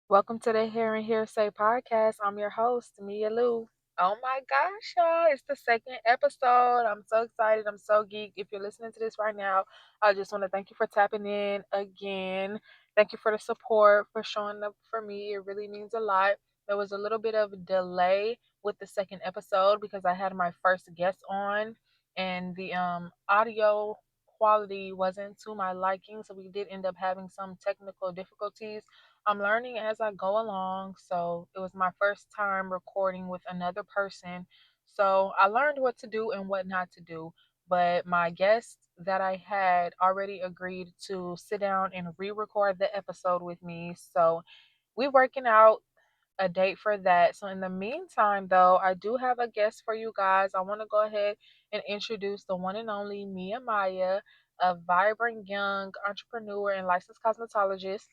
Welcome to the Hair and Hearsay podcast. I'm your host, Mia Lou. Oh my gosh, y'all. It's the second episode. I'm so excited. I'm so geeked. If you're listening to this right now, I just want to thank you for tapping in again. Thank you for the support, for showing up for me. It really means a lot. There was a little bit of delay with the second episode because I had my first guest on and the audio quality wasn't to my liking. So we did end up having some technical difficulties. I'm learning as I go along. So it was my first time recording with another person. So I learned what to do and what not to do. But my guest that I had already agreed to sit down and re record the episode with me. So we're working out a date for that. So in the meantime, though, I do have a guest for you guys. I want to go ahead and introduce the one and only Mia Maya, a vibrant young entrepreneur and licensed cosmetologist.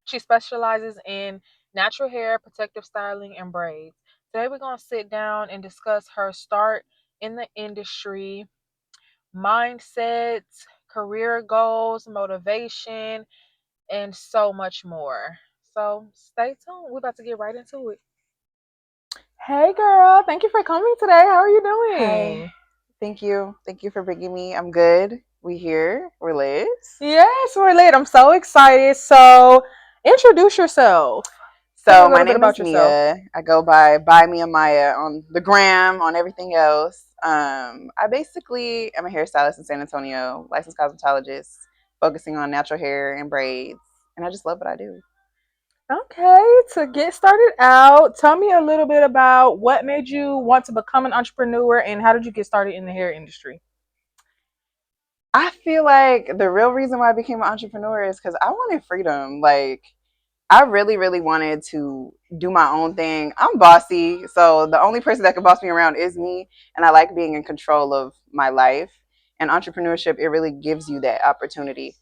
She specializes in natural hair, protective styling, and braids. Today, we're going to sit down and discuss her start in the industry, mindsets, career goals, motivation, and so much more. So, stay tuned. We're about to get right into it. Hey, girl. Thank you for coming today. How are you Hi. doing? Thank you. Thank you for bringing me. I'm good. We here. We're Liz. Yes, we're late. I'm so excited. So, introduce yourself. Tell me a So my little bit name is about yourself. Mia. I go by Mia Maya on the gram, on everything else. I basically am a hairstylist in San Antonio, licensed cosmetologist, focusing on natural hair and braids. And I just love what I do. Okay, to get started out, tell me a little bit about what made you want to become an entrepreneur and how did you get started in the hair industry? I feel like the real reason why I became an entrepreneur is because I wanted freedom. Like I really, really wanted to do my own thing. I'm bossy, so the only person that can boss me around is me, and I like being in control of my life. And entrepreneurship, it really gives you that opportunity.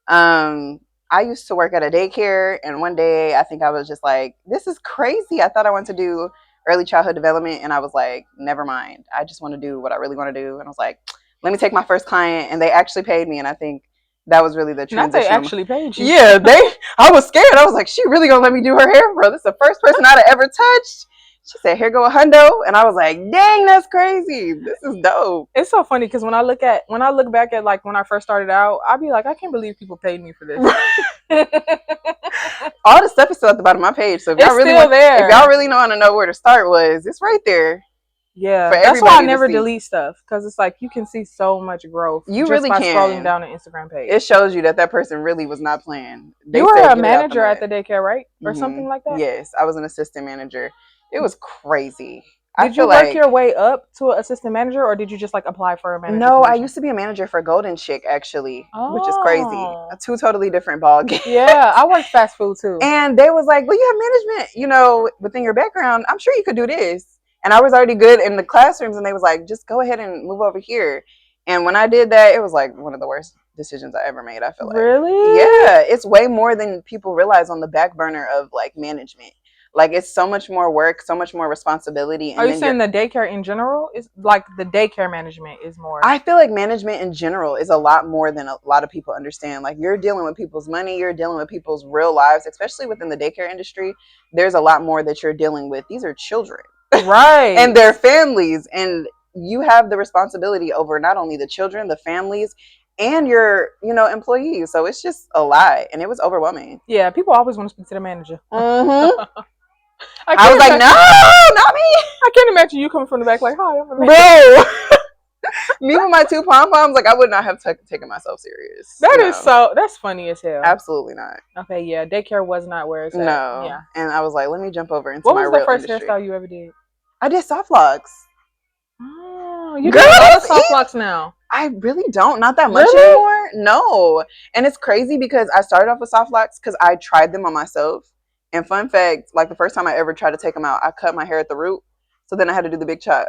Um, I used to work at a daycare, and one day I think I was just like, "This is crazy." I thought I wanted to do early childhood development, and I was like, "Never mind. I just want to do what I really want to do." And I was like, "Let me take my first client," and they actually paid me, and I think that was really the Not they transition. actually paid you. Yeah, they. I was scared. I was like, "She really gonna let me do her hair, bro? This is the first person I'd ever touched." She said, "Here go a hundo," and I was like, "Dang, that's crazy. This is dope." It's so funny because when I look back at like when I first started out, I'd be like, I can't believe people paid me for this. All the stuff is still at the bottom of my page. So It's still if y'all there. really want to know where to start, it's right there for Yeah, that's why I everybody to never see. delete stuff because it's like you can see so much growth You just really by scrolling can. down the Instagram It page. shows you that person really was not playing. You They were said, a "Get it out the manager at mud." the daycare, right? Or Hmm. something like that? Yes, I was an assistant manager. It was crazy. I Did you feel work like your way up to an assistant manager or did you just like apply for a manager no, I position? used to be a manager for Golden Chick actually, which is crazy. Oh. Two totally different ball games. Yeah, I worked fast food too. And they was like, "Well, you have management, within your background. I'm sure you could do this." And I was already good in the classrooms, and they was like, "Just go ahead and move over here." And when I did that, it was like one of the worst decisions I ever made. I feel like, Really? yeah, it's way more than people realize on the back burner of like management. Like it's so much more work, so much more responsibility, Are and you then you're saying the daycare in general is like the daycare management is more? I feel like management in general is a lot more than a lot of people understand. Like you're dealing with people's money, you're dealing with people's real lives, especially within the daycare industry. There's a lot more that you're dealing with. These are children and Right. their families, and you have the responsibility over not only the children, the families, and your employees. So it's just a lot, and it was overwhelming. Yeah, people always want to speak to the manager. Mm-hmm. I I was can't like, imagine. no, not me, I can't imagine you coming from the back like, "Hi, I'm the manager." bro. Me with my two pom poms, like I would not have taken myself serious. That is No, so. That's funny as hell. absolutely not. Okay, yeah, daycare was not where it's at. No. Yeah. And I was like, let me jump over into What my was the real first industry. hairstyle you ever did? I did soft locks. Oh, you Girl, do a lot of that's soft easy. locks now. I really don't. Not that much Really? anymore. No. And it's crazy because I started off with soft locks because I tried them on myself. And fun fact, like the first time I ever tried to take them out, I cut my hair at the root. So then I had to do the big chop.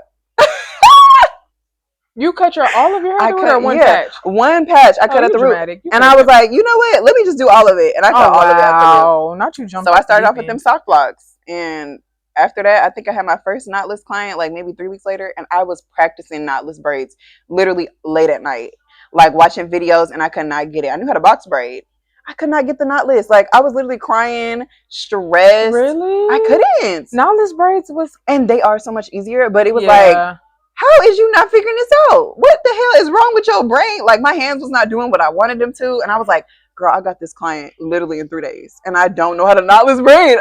You cut your all of your hair I at the root or cut, one yeah, patch? one patch I Oh, cut at you the root. dramatic. You And could I have was kept. like, you know what? Let me just do all of it. And I cut Oh all of it at the root. wow! Not you jumped So I off the started deep off with them end. soft locks. And after that, I think I had my first knotless client like maybe 3 weeks later. And I was practicing knotless braids literally late at night, like watching videos, and I could not get it. I knew how to box braid. I could not get the knotless. Like I was literally crying, stressed. Really? I couldn't. Knotless braids was, And they are so much easier, but it was like, yeah. how is you not figuring this out? What the hell is wrong with your brain? Like my hands was not doing what I wanted them to, and I was like, girl, I got this client literally in 3 days, and I don't know how to knotless braid.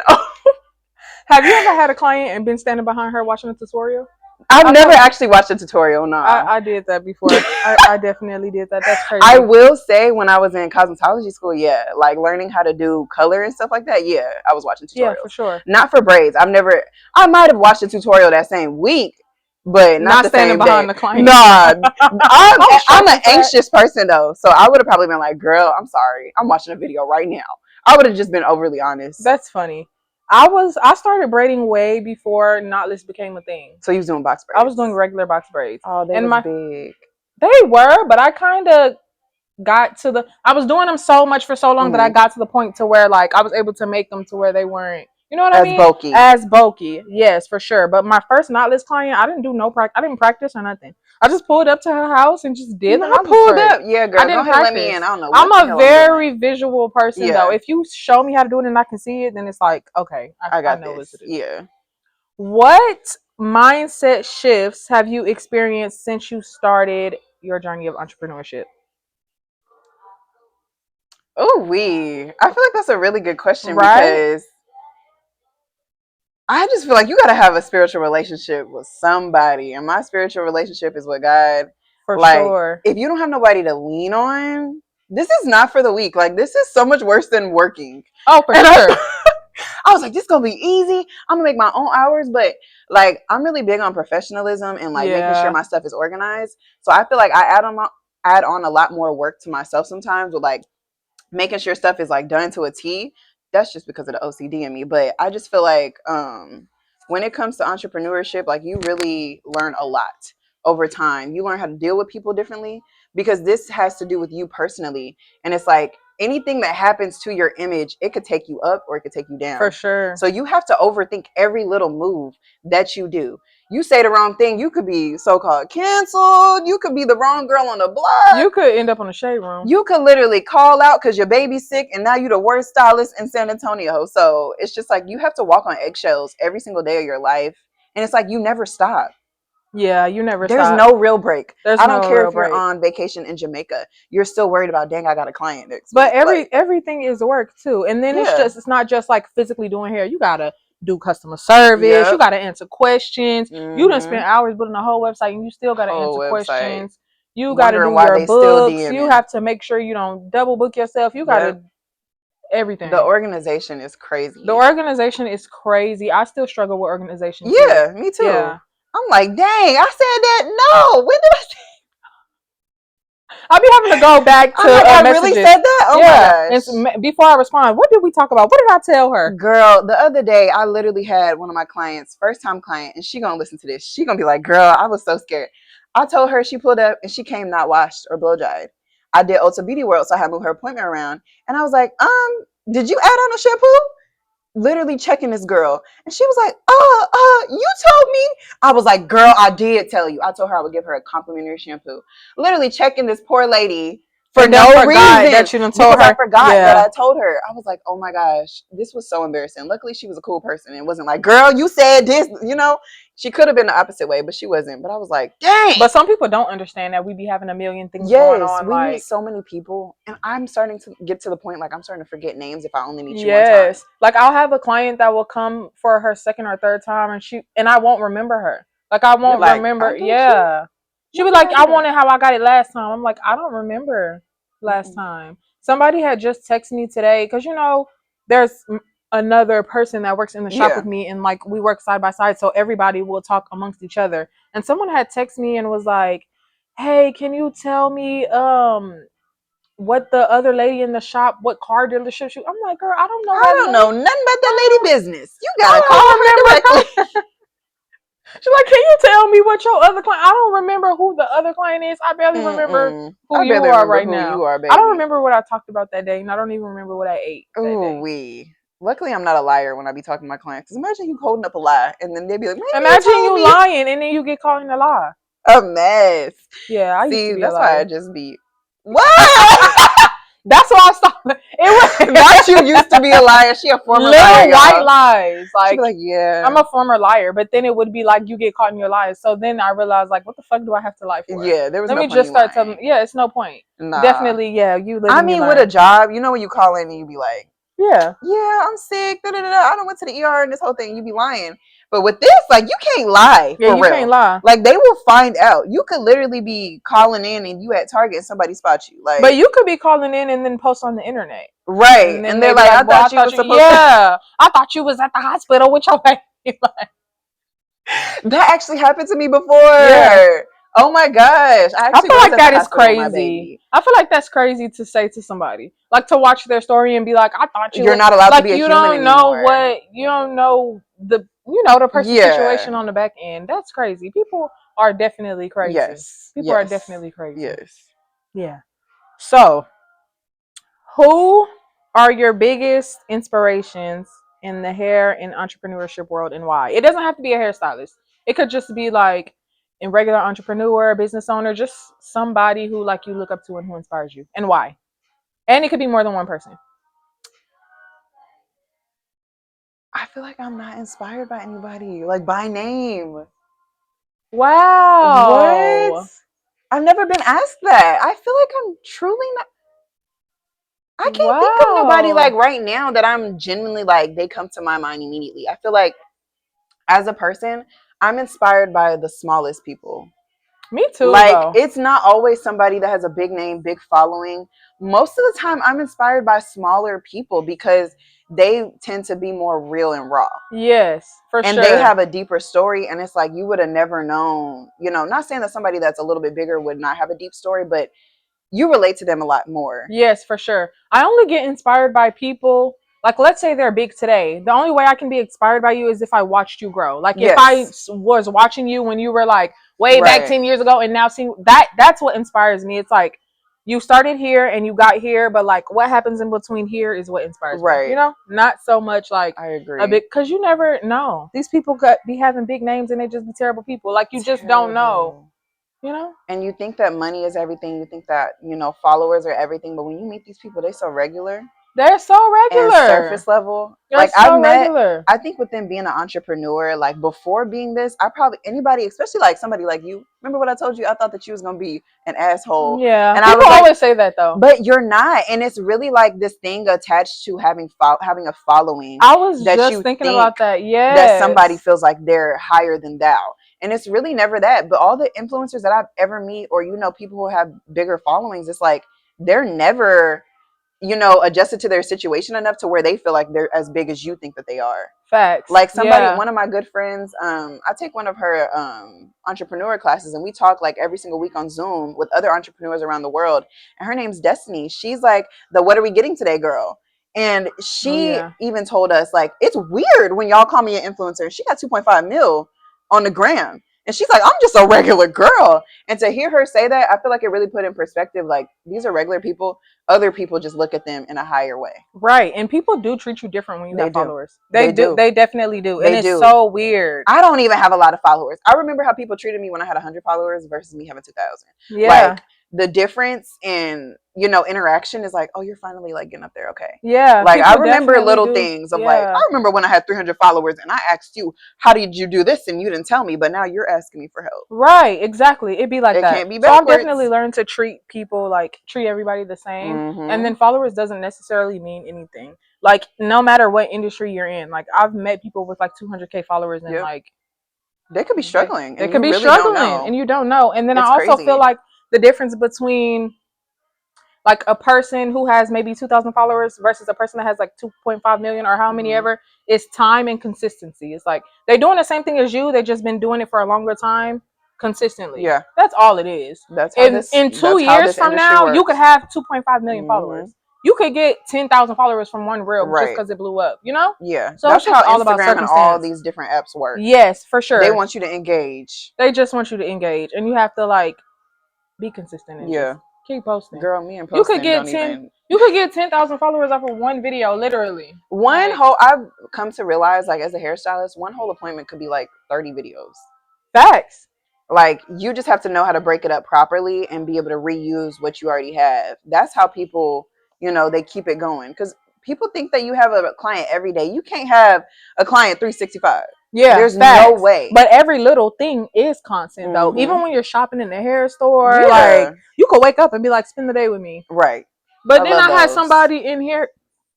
Have you ever had a client and been standing behind her watching a tutorial? I've never actually watched a tutorial. No, I did that before. I definitely did that. That's crazy. I will say when I was in cosmetology school, yeah, like learning how to do color and stuff like that. Yeah, I was watching tutorials. Yeah, for sure. Not for braids. I might have watched a tutorial that same week, but not the standing same behind day. the client. Nah, I'm an anxious person though, so I would have probably been like, "Girl, I'm sorry, I'm watching a video right now." I would have just been overly honest. That's funny. I started braiding way before knotless became a thing. So you was doing box braids? I was doing regular box braids. Oh, they were big. They were, but I kind of got to the. I was doing them so much for so long that I got to the point to where like I was able to make them to where they weren't. You know what I mean? Bulky. As bulky, yes, for sure. But my first knotless client, I didn't do no practice. I didn't practice or nothing. I just pulled up to her house and just did. I pulled up. Yeah, girl. I didn't go ahead, let me in. I don't know. I'm a very visual person though. If you show me how to do it and I can see it, then it's like, okay, I know what to do. Yeah. What mindset shifts have you experienced since you started your journey of entrepreneurship? Oh, I feel like that's a really good question, because I just feel like you got to have a spiritual relationship with somebody, and my spiritual relationship is with God. For sure. If you don't have nobody to lean on, this is not for the weak. Like, this is so much worse than working. Oh, for sure. I was like, this is gonna be easy. I'm gonna make my own hours, but like, I'm really big on professionalism and like making sure my stuff is organized. So I feel like I add on a lot more work to myself sometimes with like making sure stuff is like done to a T. That's just because of the OCD in me. But I just feel like when it comes to entrepreneurship, like you really learn a lot over time. You learn how to deal with people differently, because this has to do with you personally. And it's like anything that happens to your image, it could take you up or it could take you down. For sure. So you have to overthink every little move that you do. You say the wrong thing, you could be so-called canceled. You could be the wrong girl on the block. You could end up on the shade room. You could literally call out because your baby's sick and now you're the worst stylist in San Antonio. So it's just like you have to walk on eggshells every single day of your life. And it's like you never stop. Yeah, you never There's stop. no real break. I don't care if you're break. on vacation in Jamaica. You're still worried about, dang, I got a client next But week. everything is work too. And then it's not just like physically doing hair. You gotta do customer service. You gotta answer questions. You done spend hours building a whole website and you still gotta answer questions. You gotta do your books. You have to make sure you don't double book yourself. You gotta everything. The organization is crazy. I still struggle with organization. Yeah, me too. Yeah. I'm like, dang, I said that. No, when did I say? I'll be having to go back to I really said that? Oh my gosh. And before I respond, what did we talk about? What did I tell her? Girl, the other day, I literally had one of my clients, first time client, and she gonna listen to this. She gonna be like, girl, I was so scared. I told her, she pulled up and she came not washed or blow dried. I did Ulta Beauty World, so I had to move her appointment around. And I was like, did you add on a shampoo? Literally checking this girl, and she was like, you told me. I was like, girl, I did tell you. I told her I would give her a complimentary shampoo. Literally checking this poor lady for no reason. That you done told her. I forgot that I told her. I was like, oh my gosh, this was so embarrassing. Luckily she was a cool person and wasn't like, girl, you said this, you know. She could have been the opposite way, but she wasn't. But I was like, dang. But some people don't understand that we be having a million things going on. We meet so many people, and I'm starting to get to the point like I'm starting to forget names if I only meet you one time. Like I'll have a client that will come for her second or third time, and I won't remember her. Like I won't remember. She'll be like, I wanted how I got it last time. I'm like, I don't remember last time. Somebody had just texted me today because there's another person that works in the shop with me, and like we work side by side, so everybody will talk amongst each other. And someone had texted me and was like, hey, can you tell me what the other lady in the shop, what car dealership she? I'm like, girl, I don't know. I don't know nothing about that lady business. You gotta call her directly. She's like, can you tell me what your other client? I don't remember who the other client is. I barely remember who you are right now. I don't remember what I talked about that day, and I don't even remember what I ate. Luckily, I'm not a liar when I be talking to my clients. Because imagine you holding up a lie, and then they be like, imagine you lying, and then you get caught in a lie. A mess. Yeah, I used to be that's a liar. why I just be what? That's why I stopped. It was Not you used to be a liar. She a former liar, little white y'all. lies. She be Like, like, I'm yeah, a former liar, but then it would be like you get caught in your lies. So then I realized, like, what the fuck do I have to lie for? yeah. There was Let no me point in just you start telling. lying. Yeah, it's no point. Nah. Definitely, yeah, you I living your mean, with a life. job, you know, when you call in and you be like, Yeah, yeah, I'm sick. Da, da, da, da. I don't went to the ER and this whole thing. You be lying. But with this, like, you can't lie yeah, for you can't real. lie. Like, they will find out. You could literally be calling in and you at Target and somebody spots you. But Like, you could be calling in and then post on the internet, right. and then And they're they be like, like, I "Well, I thought you thought was you, supposed to. yeah, I thought you was at the hospital with your baby." That actually happened to me Yeah, before. Oh my gosh. I I actually feel was like at the that is hospital with my crazy. baby. I feel like that's crazy to say to somebody, like to watch their story and be like, "I thought you You're was," not allowed to like be a you human don't know anymore. what you don't know the person's Yeah. situation on the back end. That's crazy. People are definitely crazy. Yes. People are Yes. definitely crazy. Yes. Yeah. So, who are your biggest inspirations in the hair and entrepreneurship world and why? It doesn't have to be a hairstylist. It could just be like a regular entrepreneur, business owner, just somebody who like you look up to and who inspires you and why. And it could be more than one person. I feel like I'm not inspired by anybody, like by name. What? Wow. I've never been asked that. I feel like I'm truly not. I can't think of nobody like Wow. right now that I'm genuinely like, they come to my mind immediately. I feel like as a person, I'm inspired by the smallest people. Me too Like, though. it's not always somebody that has a big name, big following. Most of the time, I'm inspired by smaller people because they tend to be more real and raw. Yes, for And they sure. have a deeper story. And it's like, you would have never known, not saying that somebody that's a little bit bigger would not have a deep story, but you relate to them a lot more. Yes, for sure. I only get inspired by people. Like, let's say they're big today. The only way I can be inspired by you is if I watched you grow. Like, if I Yes. was watching you when you were like way back Right. 10 years ago and now seeing that, that's what inspires me. It's like you started here and you got here, but like what happens in between here is what inspires me. Right. Not so much like I a agree. big, because you never know. These people could be having big names and they just be terrible people. Like, you just don't know, Terrible. you know? And you think that money is everything. You think that, followers are everything. But when you meet these people, they so regular They're so and regular. surface level. They're Like, I've so met, regular. I think with them being an entrepreneur, like before being this, I probably, anybody, especially like somebody like you, remember what I told you? I thought that you was going to be an asshole. Yeah, And I people was like, always say that though. but you're not. And it's really like this thing attached to having a following I was that just you thinking think about that. that somebody Yes. feels like they're higher than thou. And it's really never that. But all the influencers that I've ever meet, or people who have bigger followings, it's like they're never, adjusted to their situation enough to where they feel like they're as big as you think that they are. Facts. Like somebody, Yeah. one of my good friends, I take one of her entrepreneur classes, and we talk like every single week on Zoom with other entrepreneurs around the world. And her name's Destiny. She's like the "What are we getting today?" girl. And Oh she yeah. even told us like, it's weird when y'all call me an influencer. She got 2.5 mil on the gram, and she's like, I'm just a regular girl. And to hear her say that, I feel like it really put in perspective. Like, these are regular people. Other people just look at them in a higher way. Right. And people do treat you different when you They have do. followers. They They do. do. They definitely do. And They it's do. so weird. I don't even have a lot of followers. I remember how people treated me when I had 100 followers versus me having 2,000. Yeah. Like, the difference in, interaction is like, oh, you're finally like getting up there. Okay. Yeah. Like, I People remember definitely little do. things of like, Yeah. I remember when I had 300 followers and I asked you, how did you do this? And you didn't tell me, but now you're asking me for help. Right. Exactly. It'd be like It that. can't be So I've definitely backwards. learned to treat people like treat everybody the same. And Mm-hmm. then followers doesn't necessarily mean anything. Like, no matter what industry you're in. Like, I've met people with like 200K followers and Yep. like They could be they struggling they and could you be really don't struggling and know. you don't know. And then I It's also feel crazy. like the difference between like a person who has maybe 2,000 followers versus a person that has like 2.5 million or how many Mm-hmm. ever is time and consistency. It's like they're doing the same thing as you, they've just been doing it for a longer time consistently. Yeah. That's all it is. That's how In this two that's how years this from industry now, you could works. have 2.5 million Mm-hmm. followers. You could get 10,000 followers from one reel just Right. because it blew up, you know? Yeah. So it's That's just how all about Instagram and all circumstance. these different apps work. Yes, for They sure. want you to engage. They just want you to engage and you have to like be consistent and just Yeah. keep posting. Girl, me and You could posting get don't 10 even. you could get 10,000 followers off of one video literally. One Like, whole, I've come to realize, like, as a hairstylist, one whole appointment could be like 30 videos. facts. Like, you just have to know how to break it up properly and be able to reuse what you already have. That's how people they keep it going. Because people think that you have a client every day. You can't have a client 365. Yeah, there's facts. no way. But every little thing is constant, though. Even when you're shopping in the hair store, Yeah. like you could wake up and be like, spend the day with me. Right. But then I had somebody in here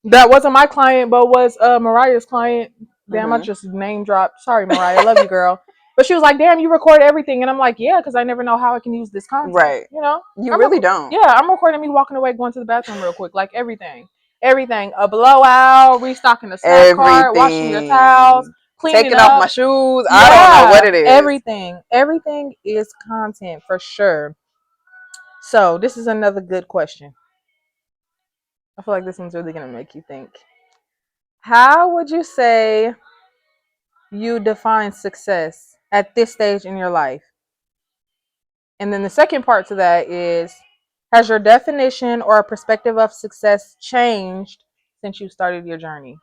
that wasn't my client, but was Mariah's client. Damn, I just name dropped. Sorry, Mariah, love you, girl. But she was like, "Damn, you record everything," and I'm like, "Yeah, because I never know how I can use this content." Right. You really don't. Yeah, I'm recording me walking away, going to the bathroom real quick, like everything, a blowout, restocking the snack cart, washing your towels, cleaning taking up. off my shoes. Yeah, I don't know what it is. Everything is content for sure. So this is another good question. I feel like this one's really gonna make you think. How would you say you define success at this stage in your life? And then the second part to that is, has your definition or perspective of success changed since you started your journey?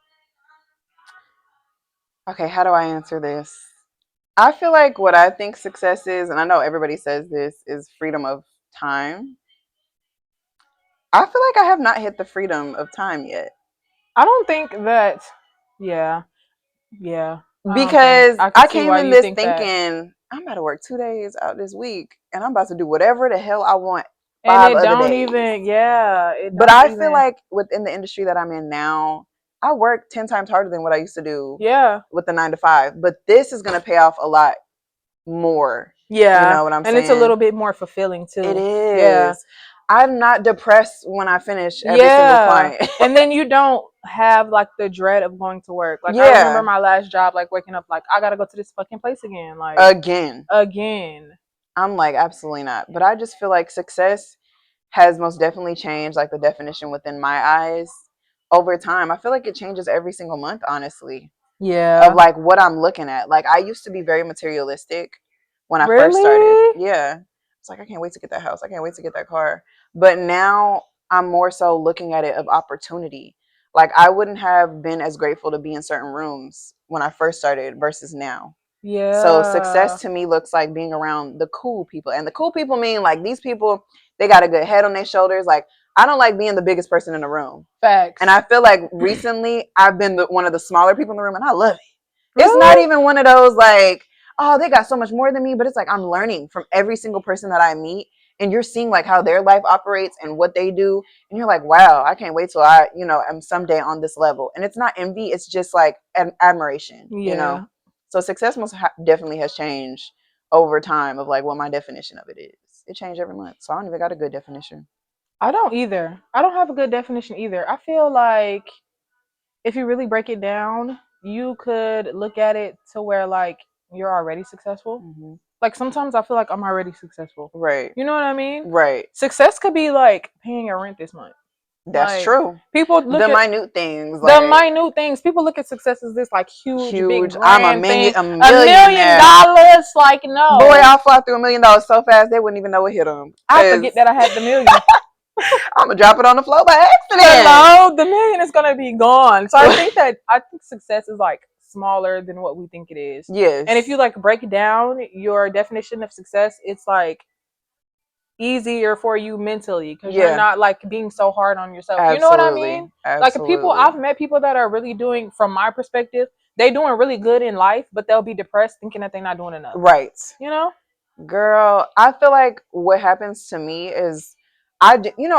Okay, how do I answer this? I feel like what I think success is, and I know everybody says this, is freedom of time. I feel like I have not hit the freedom of time yet. I don't think that, yeah. Because I came in this thinking, I'm about to work 2 days out this week, and I'm about to do whatever the hell I want 5 other days. But I feel like within the industry that I'm in now, I work 10 times harder than what I used to do with the 9 to 5. But this is going to pay off a lot more. Yeah. You know what I'm saying? And it's a little bit more fulfilling too. It is. Yeah. I'm not depressed when I finish every single client. And then you don't have like the dread of going to work. Like I remember my last job, like waking up like I gotta go to this fucking place again. Like again. I'm like, absolutely not. But I just feel like success has most definitely changed, like the definition within my eyes over time. I feel like it changes every single month, honestly. Yeah. Of like what I'm looking at. Like I used to be very materialistic when I first started. Yeah. It's like I can't wait to get that house. I can't wait to get that car. But now I'm more so looking at it of opportunity. Like I wouldn't have been as grateful to be in certain rooms when I first started versus now. Yeah. So success to me looks like being around the cool people. And the cool people mean like these people, they got a good head on their shoulders. Like I don't like being the biggest person in the room. Facts. And I feel like recently I've been one of the smaller people in the room, and I love it. Really? It's not even one of those like, oh, they got so much more than me, but it's like I'm learning from every single person that I meet, and you're seeing like how their life operates and what they do, and you're like, wow, I can't wait till I, am someday on this level. And it's not envy, it's just like admiration, So success definitely has changed over time of like what my definition of it is. It changed every month, so I don't even got a good definition. I don't either. I don't have a good definition either. I feel like if you really break it down, you could look at it to where like you're already successful. Mm-hmm. Like sometimes I feel like I'm already successful. Right. You know what I mean? Right. Success could be like paying your rent this month. That's true. People look at minute things. People look at success as this like huge. Big grand I'm $1 million. Like no. Boy, I'll fly through $1 million so fast they wouldn't even know what hit them. I forget that I had the million. I'm gonna drop it on the floor by accident. Hello, the million is gonna be gone. So I think success is like smaller than what we think it is. Yes. And if you like break down your definition of success, it's like easier for you mentally because you're not like being so hard on yourself. Absolutely. You know what I mean? Absolutely. Like I've met people that are really doing, from my perspective, they doing really good in life, but they'll be depressed thinking that they're not doing enough. Right. You know? Girl, I feel like what happens to me is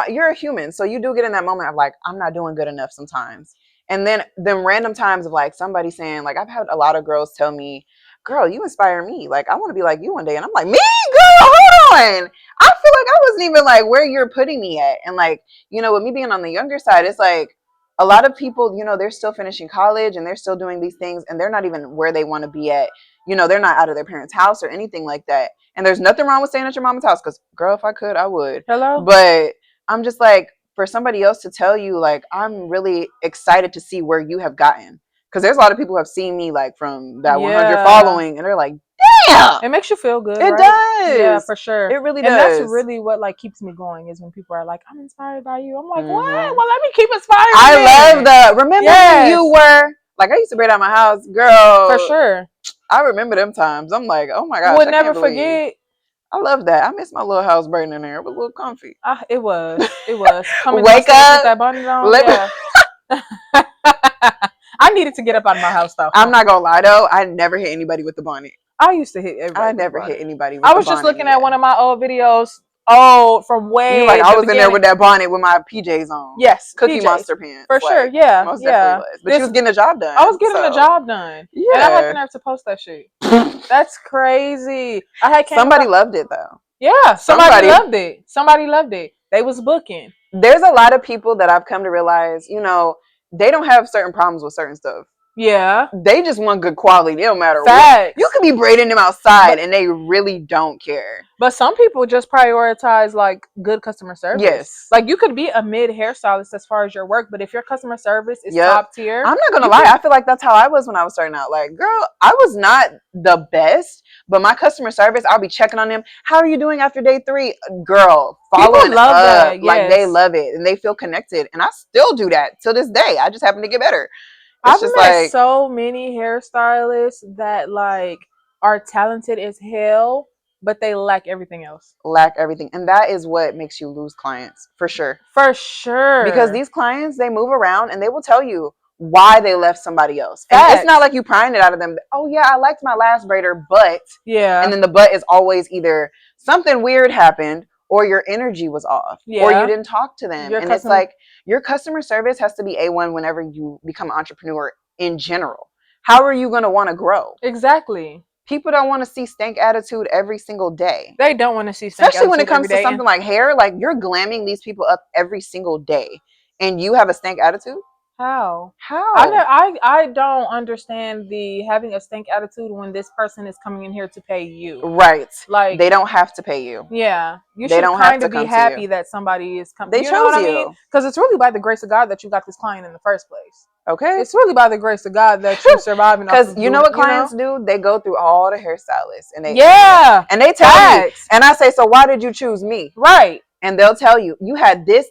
you're a human, so you do get in that moment of like, I'm not doing good enough sometimes. And then them random times of like somebody saying, like I've had a lot of girls tell me, girl, you inspire me. Like I want to be like you one day. And I'm like, me, girl, hold on. I feel like I wasn't even like where you're putting me at. And like, with me being on the younger side, it's like a lot of people, they're still finishing college and they're still doing these things and they're not even where they want to be at. They're not out of their parents' house or anything like that. And there's nothing wrong with staying at your mama's house because, girl, if I could, I would. Hello? But I'm just like, for somebody else to tell you, like, I'm really excited to see where you have gotten. Because there's a lot of people who have seen me, like, from that 100 following, and they're like, damn! It makes you feel good, It does! Yeah, for sure. It really does. And that's really what, like, keeps me going is when people are like, I'm inspired by you. I'm like, what? Well, let me keep inspiring you. I love that. Remember when you were, like, I used to braid out my house, girl. For sure. I remember them times. I'm like, oh my gosh, Would never forget I love that. I miss my little house braiding in there. It was a little comfy. It was. It was. Coming Wake downstairs with up. that bonnet on. Let Yeah. I needed to get up out of my house though. I'm not gonna lie though, I never hit anybody with the bonnet. I used to hit everybody. I with the never bonnet. hit anybody with I the was just bonnet. looking at one of my old videos. Oh, from way. You're like, I the was in there with that bonnet with my PJs on. Yes, Cookie PJs. Monster pants. For sure, Like, yeah. Most yeah. definitely was. But she was getting the job done. I was getting the job done. Yeah. And I had the nerve to post that shit. That's crazy. I had Somebody loved it though. Yeah, somebody loved it. Somebody loved it. They was booking. There's a lot of people that I've come to realize, you know, they don't have certain problems with certain stuff. Yeah. They just want good quality. They don't matter Facts. what. You could be braiding them outside and they really don't care. But some people just prioritize like good customer service. Yes. Like you could be a mid hairstylist as far as your work, but if your customer service is top tier. I'm not gonna lie, I feel like that's how I was when I was starting out. Like, girl, I was not the best, but my customer service, I'll be checking on them. How are you doing after day 3? Girl, following people love up. that. Yes. Like they love it and they feel connected. And I still do that till this day. I just happen to get better. I've met so many hairstylists that like are talented as hell, but they lack everything else. And that is what makes you lose clients, for sure. For sure. Because these clients, they move around and they will tell you why they left somebody else. And it's not like you prying it out of them. Oh yeah, I liked my last braider, but yeah. And then the but is always either something weird happened or your energy was off, or you didn't talk to them. And it's like your customer service has to be A1 whenever you become an entrepreneur in general. How are you going to want to grow? Exactly. People don't want to see stank attitude every single day. They don't want to see stank especially when it comes to something like hair. Like you're glamming these people up every single day and you have a stank attitude. How? I don't understand the having a stank attitude when this person is coming in here to pay you. Right. Like they don't have to pay you. Yeah. You should kind of be happy that somebody is coming. They chose you. Because it's really by the grace of God that you got this client in the first place. Okay. It's really by the grace of God that you're surviving. Because you know what clients do? They go through all the hairstylists and they and they tell you. And I say, so why did you choose me? Right. And they'll tell you, you had this.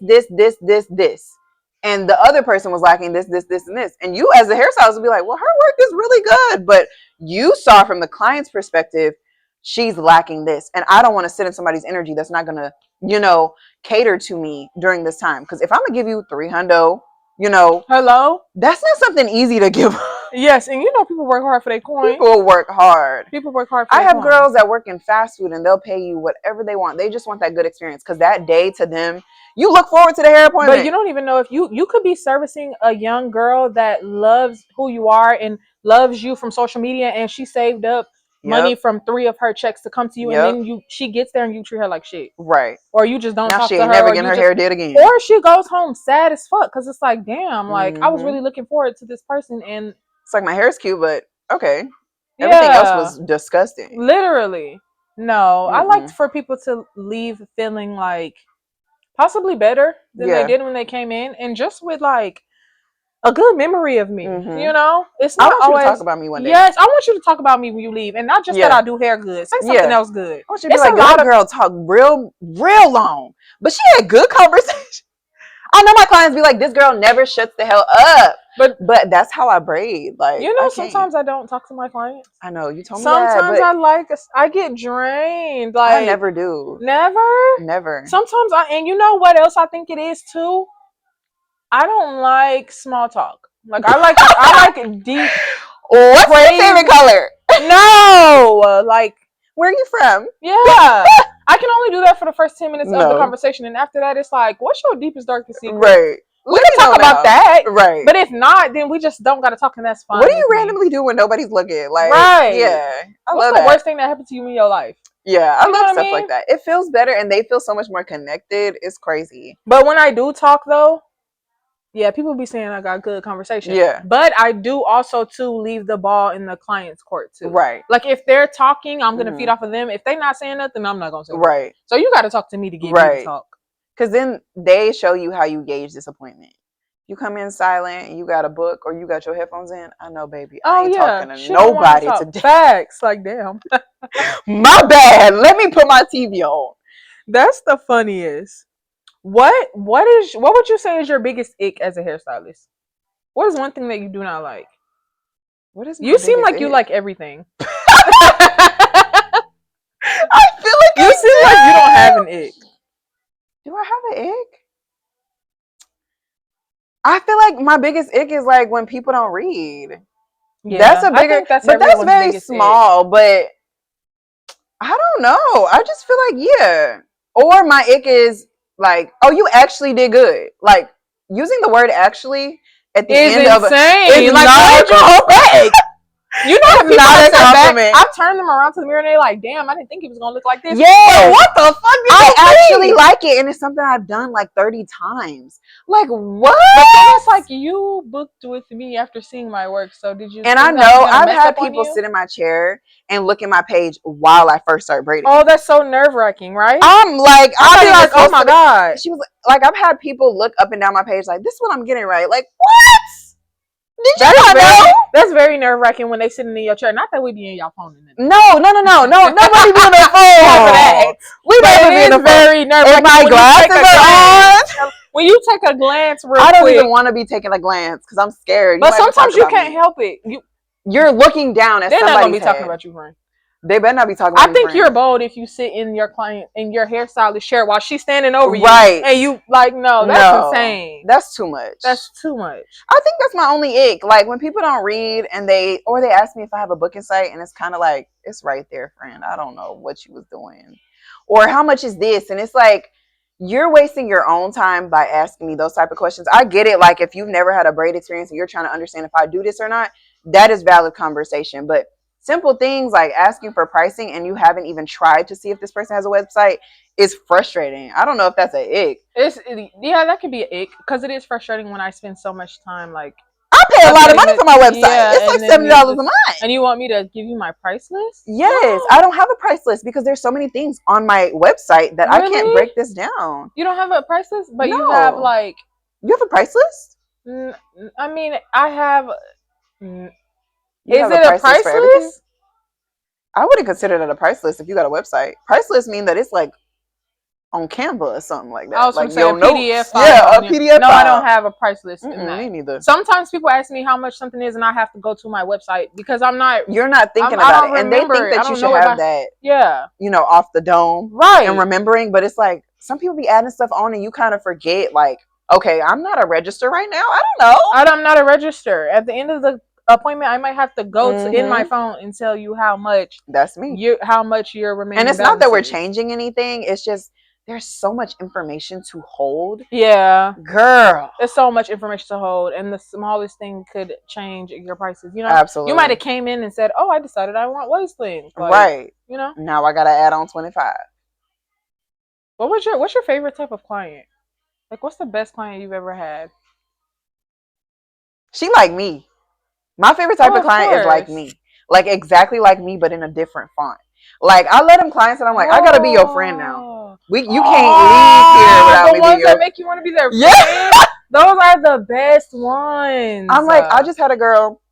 And the other person was lacking this, and this. And you as a hairstylist will be like, well, her work is really good. But you saw from the client's perspective, she's lacking this. And I don't want to sit in somebody's energy that's not going to, you know, cater to me during this time. Because if I'm going to give you $300, you know. Hello? That's not something easy to give. Yes. And you know, people work hard for their coin. People work hard. People work hard for their coin. I have girls that work in fast food and they'll pay you whatever they want. They just want that good experience. Because that day to them, you look forward to the hair appointment. But you don't even know if you could be servicing a young girl that loves who you are and loves you from social media, and she saved up money from 3 of her checks to come to you, and then she gets there and you treat her like shit. Right. Or you just don't talk to her. Now she ain't never getting her hair did again. Or she goes home sad as fuck because it's like, damn, like I was really looking forward to this person, and it's like my hair's cute, but okay. Everything else was disgusting. Literally. No, I like for people to leave feeling like possibly better than they did when they came in, and just with like a good memory of me. You know, it's not always you to talk about me one day. Yes, I want you to talk about me when you leave, and not just that I do hair good. Say something else good. I want you to be like, that girl talk real long, but she had good conversation. I know my clients be like, this girl never shuts the hell up. But that's how I braid. Like, you know, sometimes I don't talk to my clients. I know you told me sometimes I get drained. Like I never do. Never. Sometimes and you know what else I think it is too? I don't like small talk. Like I like deep. What's your favorite color? No, like where are you from? Yeah. I can only do that for the first 10 minutes of the conversation, and after that, it's like, what's your deepest, darkest secret? Right. We can talk about that. Right. But if not, then we just don't got to talk, and that's fine. What do you randomly do when nobody's looking? Like, yeah. What's the worst thing that happened to you in your life? Yeah, I love stuff like that. It feels better, and they feel so much more connected. It's crazy. But when I do talk, though, yeah, people be saying I got good conversation. Yeah. But I do also, too, leave the ball in the client's court, too. Right. Like, if they're talking, I'm going to feed off of them. If they're not saying nothing, I'm not going to say right. So you got to talk to me to get me to talk. Because then they show you how you gauge disappointment. You come in silent, you got a book, or you got your headphones in. I know, baby. I ain't talking to nobody today. Facts. Like, damn. My bad. Let me put my TV on. That's the funniest. What would you say is your biggest ick as a hairstylist? What is one thing that you do not like? What is you seem like ick? You like everything. I feel like You seem like you don't have an ick. Do I have an ick? I feel like my biggest ick is like when people don't read. Yeah, that's a I bigger, think that's but that's everyone's very biggest ick. small. But I don't know. I just feel like yeah. Or my ick is like, oh, you actually did good. Like using the word actually at the Is end of insane. is Like, not why'd a you compliment. You know, It's the people not I a said back, compliment. I've turned them around to the mirror and they're like, damn, I didn't think he was gonna look like this. Yeah, But what the fuck did I you actually think? like it, and it's something I've done like 30 times. Like what? The thing is, like, you booked with me after seeing my work, so did you And I think that I'm know gonna I've mess had up on people you? sit in my chair and look at my page while I first start braiding. Oh, that's so nerve-wracking, right? I'm like, I'll be like, oh my god. She was like, I've had people look up and down my page like, this is what I'm getting right. Like, what? Did you not know? That's very nerve-wracking when they sitting in your chair. Not that we be in y'all phone. No. Nobody be on their phone. We never be in the phone. Very nerve-wracking. My glasses are on. When you take a glance real quick. I don't even want to be taking a glance because I'm scared. But sometimes you can't help it. You're looking down at somebody's head. They're not going to be talking about you, Frank. They better not be talking about I think you're bold if you sit in your hairstylist chair while she's standing over you. Right. And you like, no, that's insane. That's too much. That's too much. I think that's my only ick. Like when people don't read and they ask me if I have a booking site and it's kind of like, it's right there, friend. I don't know what you was doing. Or how much is this? And it's like, you're wasting your own time by asking me those type of questions. I get it. Like if you've never had a braid experience and you're trying to understand if I do this or not, that is valid conversation. But simple things like asking for pricing and you haven't even tried to see if this person has a website is frustrating. I don't know if that's an ick. That could be an ick because it is frustrating when I spend so much time like I pay a lot of money for my website. It's like $70 a month. And you want me to give you my price list? Yes, I don't have a price list because there's so many things on my website that I can't break this down. You don't have a price list, but you have like. You have a price list? I mean, I have. Is it a price list? I wouldn't consider that a price list if you got a website. Price list mean that it's like on Canva or something like that. I was like say a PDF file. Yeah, a PDF No, file. I don't have a price list. Me neither. Sometimes people ask me how much something is, and I have to go to my website because I'm not. You're not thinking about it, and they think that you should have that. Yeah. Off the dome, right? And remembering, but it's like some people be adding stuff on, and you kind of forget. Like, okay, I'm not a register right now. I don't know. I'm not a register. At the end of the appointment, I might have to go to in my phone and tell you how much. That's me. How much you're remaining. And it's not that we're changing anything. It's just there's so much information to hold. Yeah, girl, there's so much information to hold, and the smallest thing could change your prices. Absolutely. You might have came in and said, "Oh, I decided I want waist length." Like, right. Now I gotta add on 25. What's your favorite type of client? Like, what's the best client you've ever had? She like me. My favorite type of client is like me. Like exactly like me, but in a different font. Like I let them clients and I'm like, I gotta be your friend now. You can't leave here without me being your friend. The ones that make you want to be their friend. Those are the best ones. I'm like, I just had a girl.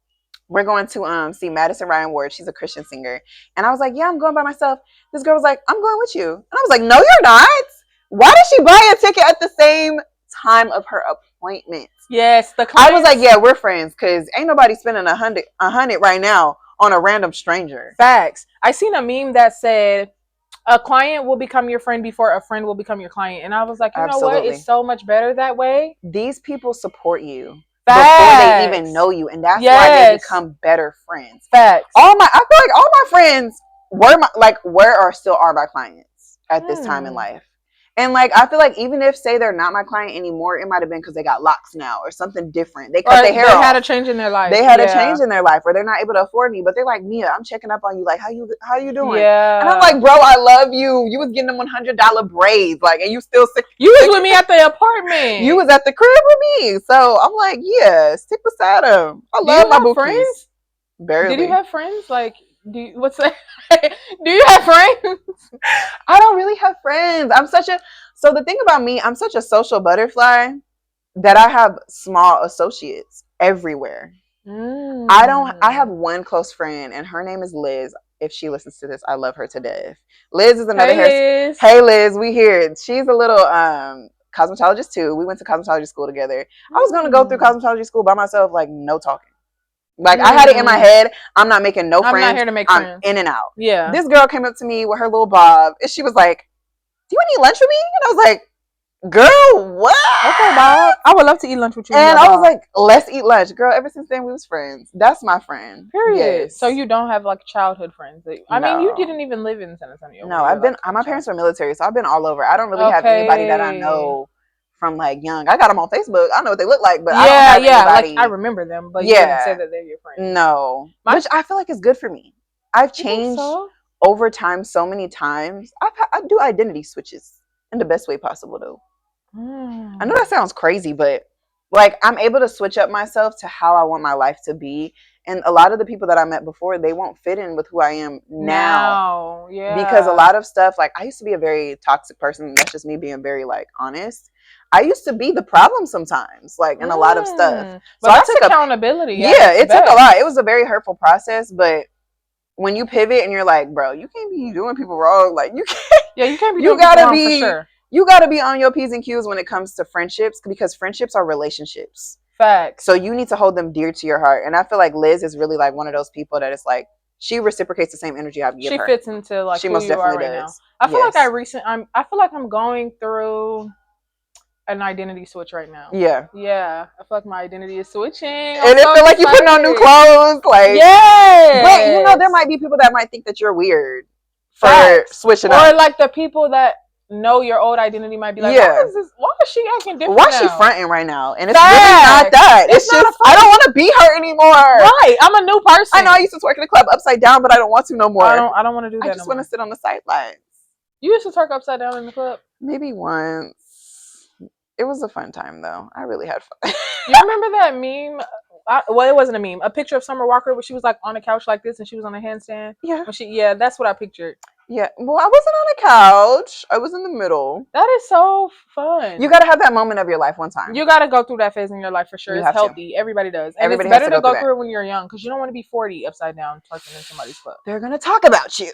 We're going to see Madison Ryan Ward. She's a Christian singer. And I was like, yeah, I'm going by myself. This girl was like, I'm going with you. And I was like, no, you're not. Why did she buy a ticket at the same time of her appointment? Yes, I was like, yeah, we're friends because ain't nobody spending $100 right now on a random stranger. Facts. I seen a meme that said a client will become your friend before a friend will become your client, and I was like, you know what? It's so much better that way. These people support you before they even know you, and that's why they become better friends. Facts. I feel like all my friends were or still are my clients at this time in life. And like I feel like even if say they're not my client anymore, it might have been because they got locks now or something different. They cut their hair off. They had a change in their life. They had a change in their life, or they're not able to afford me. But they're like, Mia, I'm checking up on you. Like, how you doing? Yeah. And I'm like, bro, I love you. You was getting them $100 braids, like, and you still sick. You was with me at the apartment. You was at the crib with me. So I'm like, yeah, stick beside them. I love my bookies. Friends? Barely. Did you have friends? Like, do you have friends? I don't really have friends. So the thing about me, I'm such a social butterfly that I have small associates everywhere. I have one close friend and her name is Liz. If she listens to this, I love her to death. Liz is another Hey Liz, we here. She's a little cosmetologist too. We went to cosmetology school together. I was going to go through cosmetology school by myself, like no talking. Like, I had it in my head, I'm not making no friends. I'm not here to make I'm friends. in and out. Yeah. This girl came up to me with her little bob, and she was like, "Do you want to eat lunch with me?" And I was like, "Girl, what?" Okay, Bob. I would love to eat lunch with you. And I was like, "Let's eat lunch." Girl, ever since then, we was friends. That's my friend. Period. Yes. So you don't have like childhood friends? I mean, you didn't even live in San Antonio. No, I've been, my parents are military, so I've been all over. I don't really have anybody that I know from like young. I got them on Facebook. I know what they look like, but I don't have anybody. Like I remember them, but you didn't say that they're your friends. No, which I feel like is good for me. I've changed over time so many times. I do identity switches in the best way possible, though. I know that sounds crazy, but like I'm able to switch up myself to how I want my life to be. And a lot of the people that I met before, they won't fit in with who I am now. Yeah. Because a lot of stuff, like I used to be a very toxic person. That's just me being very like honest. I used to be the problem sometimes, like in a lot of stuff. So that's accountability. Yeah, it took a lot. It was a very hurtful process, but when you pivot and you're like, bro, you can't be doing people wrong. Like you can't. Yeah, you can't be. You gotta be. For sure. You gotta be on your P's and Q's when it comes to friendships, because friendships are relationships. Facts. So you need to hold them dear to your heart. And I feel like Liz is really like one of those people that is like, she reciprocates the same energy I give her. She fits into like she who most you definitely are right does. Now. I feel like I feel like I'm going through an identity switch right now. Yeah. Yeah. I feel like my identity is switching. And it feel like you're putting on new clothes. Like, yeah. But you know, there might be people that might think that you're weird for switching up. Or like the people that know your old identity might be like, why is she acting different? Why is she fronting right now? And it's really not that. It's just I don't want to be her anymore. Right. I'm a new person. I know I used to twerk in the club upside down, but I don't want to no more. I don't want to do that. I just want to sit on the sidelines. You used to twerk upside down in the club? Maybe once. It was a fun time though. I really had fun. You remember that meme? Well, it wasn't a meme. A picture of Summer Walker where she was like on a couch like this and she was on a handstand. Yeah. That's what I pictured. Yeah, well, I wasn't on a couch. I was in the middle. That is so fun. You got to have that moment of your life one time. You got to go through that phase in your life for sure. It's healthy. Everybody does. And it's better to go through it when you're young, because you don't want to be 40 upside down twerking in somebody's club. They're going to talk about you.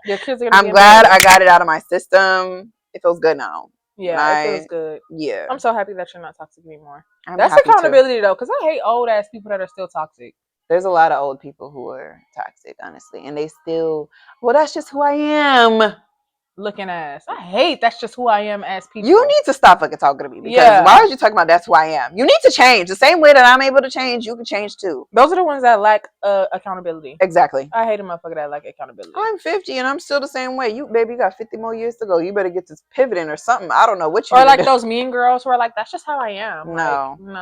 Your kids are going to I'm glad I got it out of my system. It feels good now. Yeah, it feels good. Yeah. I'm so happy that you're not toxic anymore. That's accountability though, because I hate old ass people that are still toxic. There's a lot of old people who are toxic, honestly. And they still, well, that's just who I am. Looking ass. I hate that's just who I am as people. You need to stop fucking talking to me. Because why are you talking about that's who I am? You need to change. The same way that I'm able to change, you can change too. Those are the ones that lack accountability. Exactly. I hate a motherfucker that lack accountability. I'm 50 and I'm still the same way. You, baby, you got 50 more years to go. You better get this pivoting or something. I don't know what you Or like those mean girls who are like, that's just how I am. No. Like,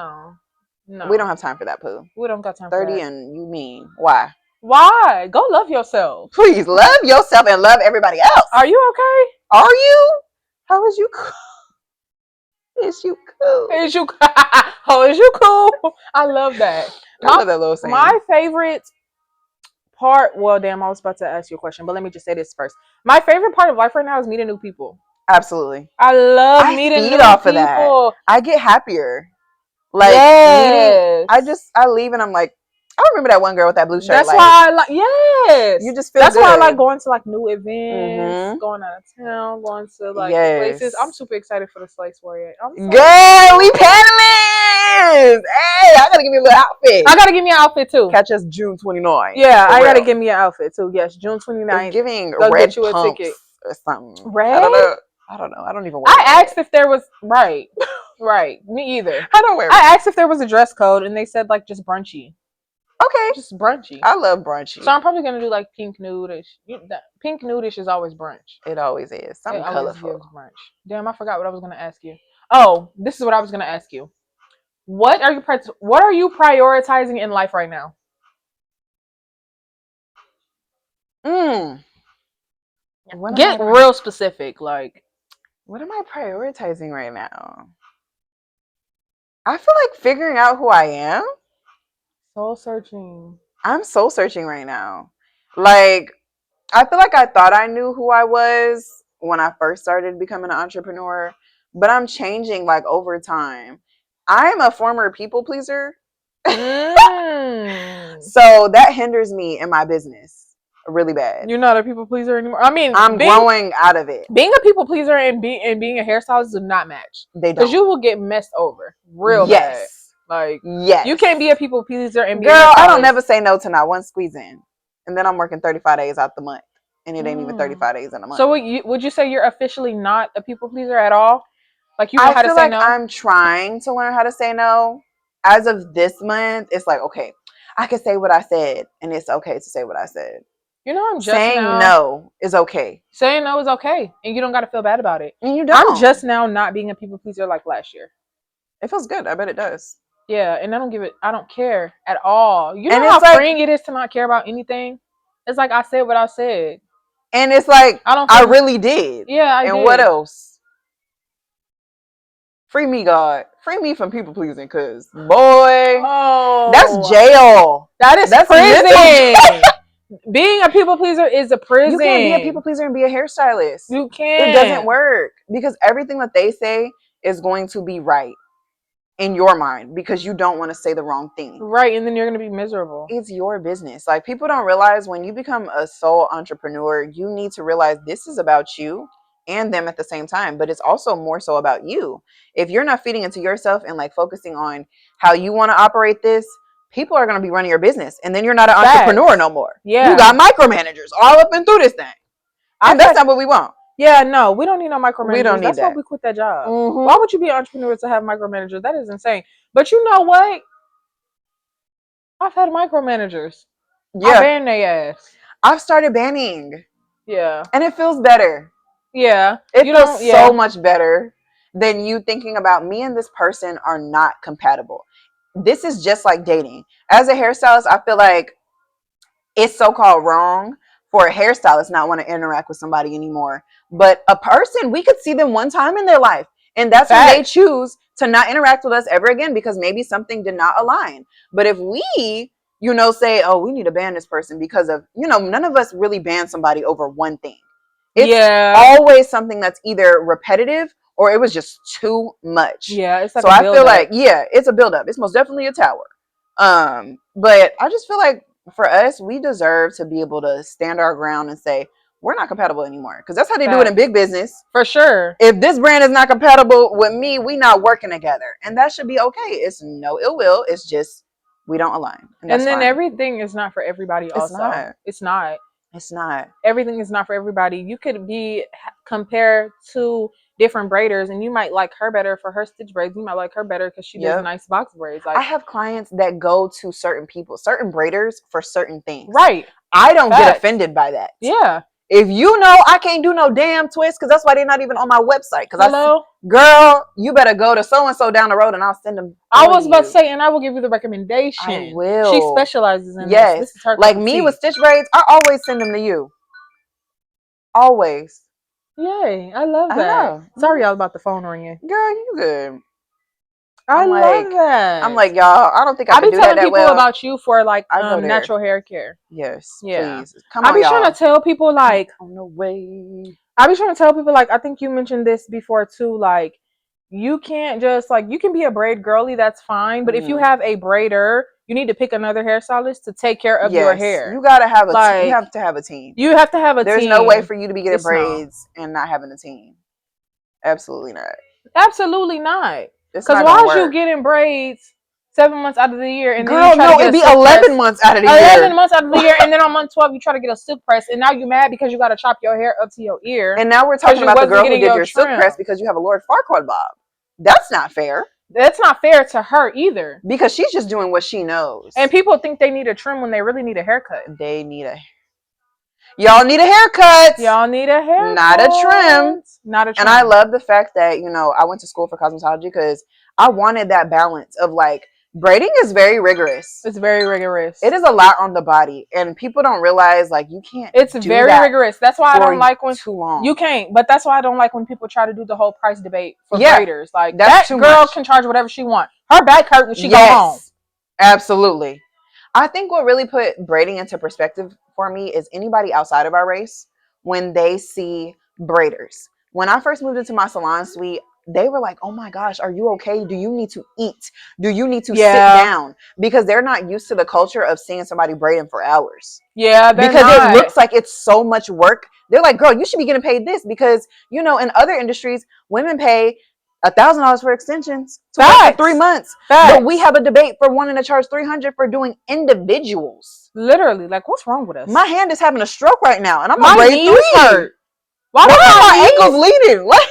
no. We don't have time for that, Pooh. We don't got time 30 for that. 30 and you mean. Why? Why? Go love yourself. Please, love yourself and love everybody else. Are you okay? Are you? How is you cool? Is you cool? Is you How is you cool? I love that. I love that little saying. My favorite part, well, damn, I was about to ask you a question, but let me just say this first. My favorite part of life right now is meeting new people. Absolutely. I love meeting new people. Off of that. I get happier. Like, meeting, I leave and I'm like, I remember that one girl with that blue shirt. That's why I like, yes. You just feel That's good. why I like going to like new events, going out of town, going to like places. I'm super excited for the Slice Warrior. Girl, we panelists. Hey, I gotta give me a little outfit. I gotta give me an outfit too. Catch us June 29th. Yeah, I gotta give me an outfit too. Yes, June 29th. It's giving they'll red get you a ticket or something. Red? I don't know. I don't even wear I asked if there was right. Me either. I don't wear I asked if there was a dress code and they said like just brunchy. Okay. Just brunchy. I love brunchy. So I'm probably going to do like pink nudish. Pink nudish is always brunch. It always is. Something colorful. Brunch. Damn, I forgot what I was going to ask you. Oh, this is what I was going to ask you. What are you prioritizing in life right now? Get real specific. Like, what am I prioritizing right now? I feel like figuring out who I am. Soul searching. I'm soul searching right now. Like, I feel like I thought I knew who I was when I first started becoming an entrepreneur, but I'm changing like over time. I'm a former people pleaser. So that hinders me in my business really bad. You're not a people pleaser anymore. I mean, I'm growing out of it. Being a people pleaser and being a hairstylist do not match. They don't. Because you will get messed over real bad. Like, yes, you can't be a people pleaser and be a girl. I don't hairstylist. never say no to not one squeeze in, and then I'm working 35 days out the month, and it ain't even Mm. 35 days in a month. So would you say you're officially not a people pleaser at all? Like, you know I how to feel say like no? I'm trying to learn how to say no. As of this month, it's like, okay, I can say what I said, and it's okay to say what I said. You know, I'm just Saying now no is okay. saying no is okay, and you don't got to feel bad about it. And you I'm don't. just now not being a people pleaser like last year. It feels good. I bet it does. Yeah, and I don't care at all. You And know how it's like, freeing it is to not care about anything? It's like I said what I said. and it's like, I don't I feel, really did. yeah, I And did. what else? Free me, God. Free me from people pleasing, cause boy, Oh, that's jail. that's prison. Being a people pleaser is a prison. You can't be a people pleaser and be a hairstylist. You can't. It doesn't work because everything that they say is going to be right in your mind because you don't want to say the wrong thing. Right, and then you're going to be miserable. It's your business. Like, people don't realize when you become a sole entrepreneur, you need to realize this is about you and them at the same time, but it's also more so about you. If you're not feeding into yourself and like focusing on how you want to operate this, people are going to be running your business, and then you're not an entrepreneur no more. Yeah, you got micromanagers all up and through this thing, and that's not what we want. Yeah, no, we don't need no micromanagers. We don't need That's that. why we quit that job. Mm-hmm. Why would you be an entrepreneur to have micromanagers? That is insane. But you know what? I've had micromanagers. Yeah. I ban their ass. I've started banning. Yeah. And it feels better. Yeah. It feels so much better than you thinking about me and this person are not compatible. This is just like dating. As a hairstylist, I feel like it's so-called wrong for a hairstylist not want to interact with somebody anymore. But a person, we could see them one time in their life, and that's when they choose to not interact with us ever again because maybe something did not align. But if we, say, oh, we need to ban this person because of, none of us really ban somebody over one thing. It's always something that's either repetitive or it was just too much. Yeah, it's like so I feel like, it's a buildup. It's most definitely a tower. But I just feel like for us, we deserve to be able to stand our ground and say, we're not compatible anymore. Because that's how they do it in big business. For sure. If this brand is not compatible with me, we not working together. And that should be okay. It's no ill will. It's just we don't align. And then fine. Everything is not for everybody also. It's not. It's not. Everything is not for everybody. You could be compared to different braiders and you might like her better for her stitch braids. You might like her better because she does nice box braids. Like, I have clients that go to certain people, certain braiders for certain things. Right. I don't get offended by that. Yeah. If I can't do no damn twist, because that's why they're not even on my website. Hello? Girl, you better go to so-and-so down the road and I'll send them. I was about to say, and I will give you the recommendation. I will. She specializes in this. This is her like me with stitch braids, I always send them to you. Always. Yay, I love that. Sorry, y'all, about the phone ringing. Girl, you good. I love that. I'm like, y'all, I don't think I can do that well. I be telling people about you for like natural hair care. Yes, yeah. Please. Come on, I be trying to tell people like on the way. I be trying to tell people like I think you mentioned this before too. Like you can't just like you can be a braid girly, that's fine. But if you have a braider, you need to pick another hairstylist to take care of your hair. You gotta have you have to have a team. You have to have a team. There's no way for you to be getting braids and not having a team. Absolutely not. Absolutely not. Because why is you getting braids 7 months out of the year and then it'd be 11 months out of the year. 11 months out of the year, and then on month 12 you try to get a silk press, and now you mad because you got to chop your hair up to your ear. And now we're talking about the girl who did your silk press because you have a Lord Farquaad bob. That's not fair. That's not fair to her either. Because she's just doing what she knows. And people think they need a trim when they really need a haircut. They need Y'all need a haircut. Y'all need a haircut. Not a trim. Not a trim. And I love the fact that, I went to school for cosmetology because I wanted that balance of like, braiding is very rigorous. It's very rigorous. It is a lot on the body. And people don't realize like you can't very rigorous. That's why I don't like when too long. You can't. But that's why I don't like when people try to do the whole price debate for braiders. Like that girl can charge whatever she wants. Her back hurt when she go home. Absolutely. I think what really put braiding into perspective for me is anybody outside of our race when they see braiders. When I first moved into my salon suite, they were like, oh my gosh, are you okay? Do you need to eat? Do you need to sit down? Because they're not used to the culture of seeing somebody braiding for hours. Yeah, because it looks like it's so much work. They're like, girl, you should be getting paid this because, in other industries, women pay $1,000 for extensions to work Facts. for 3 months. Facts. But we have a debate for wanting to charge $300 for doing individuals. Literally, like, what's wrong with us? My hand is having a stroke right now, and I'm My on grade knees 3. hurt. Why are my knees? ankles bleeding? What?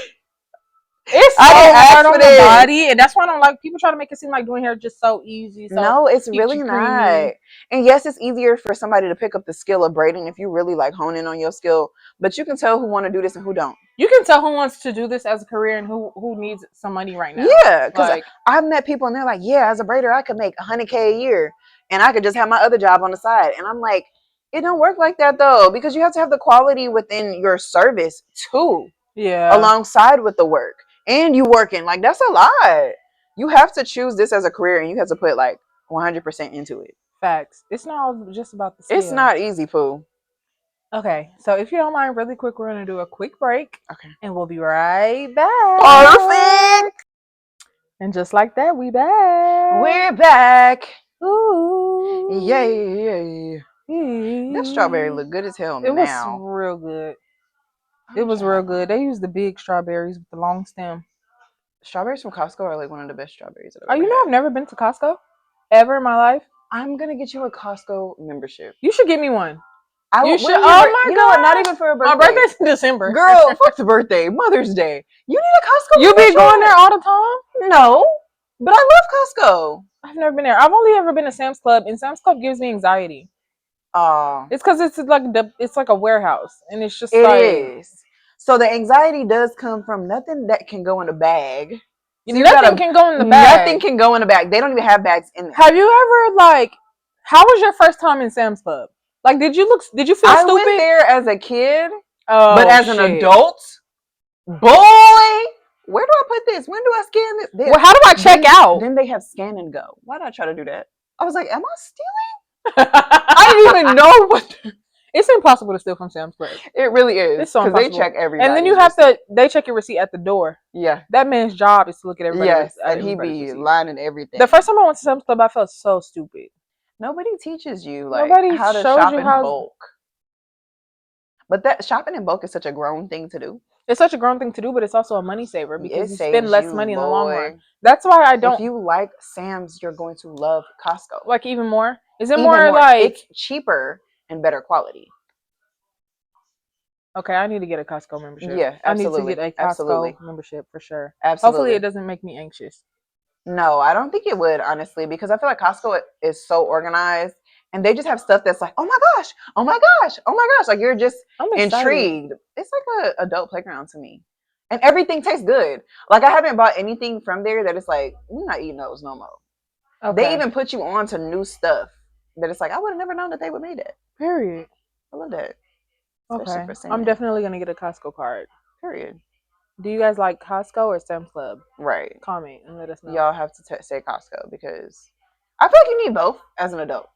It's so I didn't ask hard for on this. my body, and that's why I don't like people try to make it seem like doing hair just so easy. So No, it's really peachy not. creamy. And yes, it's easier for somebody to pick up the skill of braiding if you really like hone in on your skill. But you can tell who want to do this and who don't. You can tell who wants to do this as a career and who needs some money right now. Yeah, because Like, I've met people and they're like, yeah, as a braider, I could make $100K a year, and I could just have my other job on the side. And I'm like, it don't work like that though, because you have to have the quality within your service too, yeah, alongside with the work, and you working. Like, that's a lot. You have to choose this as a career, and you have to put like 100% into it. facts. It's not all just about the skill. It's not easy, Pooh. Okay, so if you don't mind, really quick, we're gonna do a quick break. Okay. And we'll be right back. Perfect. And just like that, we back. We're back. Ooh. Yay. That strawberry look good as hell now. It was real good. It was real good. They use the big strawberries with the long stem. Strawberries from Costco are like one of the best strawberries I've Oh, ever you know, had. I've never been to Costco ever in my life. I'm gonna get you a Costco membership. You should get me one. You should. Oh my you God. Know what? Not even for a birthday. My birthday's in December. Girl, fuck the birthday. Mother's Day. You need a Costco You membership? be going there all the time? No, but I love Costco. I've never been there. I've only ever been to Sam's Club, and Sam's Club gives me anxiety. It's because it's like a warehouse, and it's just it is. So the anxiety does come from nothing that can go in a bag. So nothing can go in the bag. Nothing can go in a bag. They don't even have bags in there. Have you ever how was your first time in Sam's Club? Like, did you feel stupid? I went there as a kid, but as an adult, boy, where do I put this? When do I scan this? Well, how do I check out? Then they have scan and go. Why did I try to do that? I was like, am I stealing? I didn't even know what. It's impossible to steal from Sam's Club. It really is. It's so impossible. They check everybody. And then they check your receipt at the door. Yeah. That man's job is to look at everybody. Yes, and he be lining everything. The first time I went to Sam's Club, I felt so stupid. Nobody teaches you how to shop in bulk. But that shopping in bulk is such a grown thing to do. It's such a grown thing to do, but it's also a money saver because you spend less money in the long run. That's why I don't. If you like Sam's, you're going to love Costco. Like even more? Is it more like it's cheaper and better quality? Okay, I need to get a Costco membership. Yeah, absolutely. I need to get a Costco membership for sure. Absolutely. Hopefully, it doesn't make me anxious. No, I don't think it would, honestly, because I feel like Costco is so organized, and they just have stuff that's like, oh my gosh, oh my gosh, oh my gosh, like you're just intrigued. It's like an adult playground to me, and everything tastes good. Like I haven't bought anything from there that it's like we're not eating those no more. Okay. They even put you on to new stuff that it's like I would have never known that they would make that. Period. I love that. Okay, I'm definitely gonna get a Costco card. Period. Do you guys like Costco or Sam's Club? Right. Comment and let us know. Y'all have to say Costco because I feel like you need both as an adult.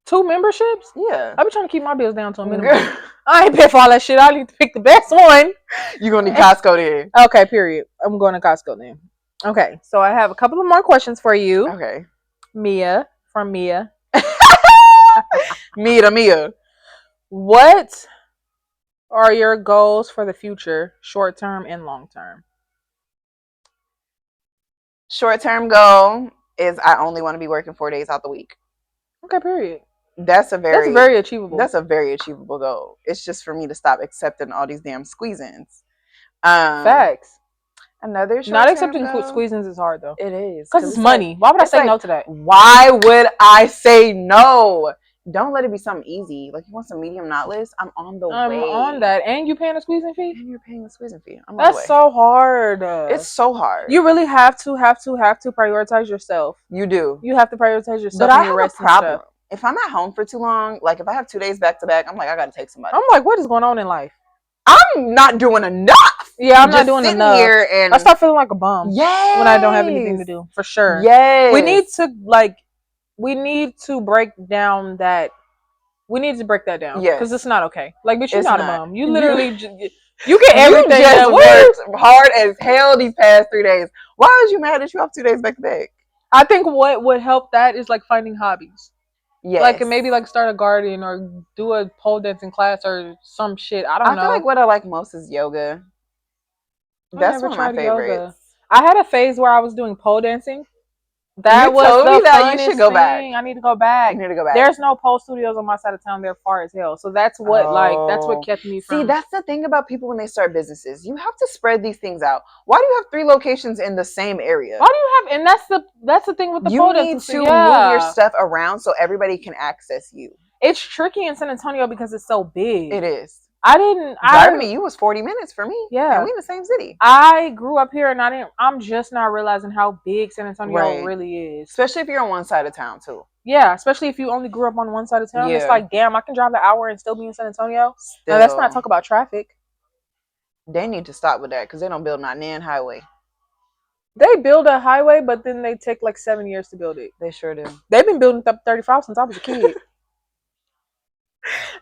2 memberships? Yeah. I've been trying to keep my bills down to a minimum. I ain't pay for all that shit. I need to pick the best one. You're going to need Costco then. Okay, period. I'm going to Costco then. Okay, so I have a couple of more questions for you. Okay. Mia, from Mia. Mia to Mia. What are your goals for the future, short term and long term? Short term goal is I only want to be working 4 days out the week. Okay, period. That's very achievable. That's a very achievable goal. It's just for me to stop accepting all these damn squeeze-ins. Facts. Another not accepting squeeze-ins is hard though. It is because it's money. Why would I say no to that? Why would I say no? Don't let it be something easy. Like you want some medium knotless? I'm on the way. I'm on that, and you paying a squeezing fee. And you're paying a squeezing fee. That's so hard. It's so hard. You really have to prioritize yourself. You do. You have to prioritize yourself. But I have a problem. If I'm at home for too long, like if I have 2 days back to back, I'm like I gotta take somebody. I'm like, what is going on in life? I'm not doing enough. Yeah, I'm not doing enough. Here and I start feeling like a bum. Yes. When I don't have anything to do, for sure. Yes. We need to break down that. We need to break that down. Yes. Because it's not okay. Like, bitch, you're not a bum. You literally, you get everything. You just worked hard as hell these past 3 days. Why is you mad that you have 2 days back to back? I think what would help that is like finding hobbies. Yes. Like maybe like start a garden or do a pole dancing class or some shit. I don't know. I feel like what I like most is yoga. That's one of my favorites. Yoga. I had a phase where I was doing pole dancing. That You was told me the that you should funnest go back. thing. I need to go You back. need to go back. There's no pole studios on my side of town. They're far as hell. So that's what that's what Oh. kept me See, from. that's the thing about people when they start businesses. You have to spread these things out. Why do you have 3 locations in the same area? Why do you have? And that's the thing with the You pole need dancing. to So, move your yeah, stuff around so everybody can access you. it's tricky in San Antonio because it's so big. It is. I didn't. Driving to you was 40 minutes for me. Yeah. And we in the same city. I grew up here and I'm just not realizing how big San Antonio Right. really is. Especially if you're on one side of town too. Yeah, especially if you only grew up on one side of town. It's Yeah. like, damn, I can drive an hour and still be in San Antonio. Still. Now, let's not talk about traffic. They need to stop with that because they don't build not Nan highway. They build a highway, but then they take like 7 years to build it. They sure do. They've been building up 35 since I was a kid.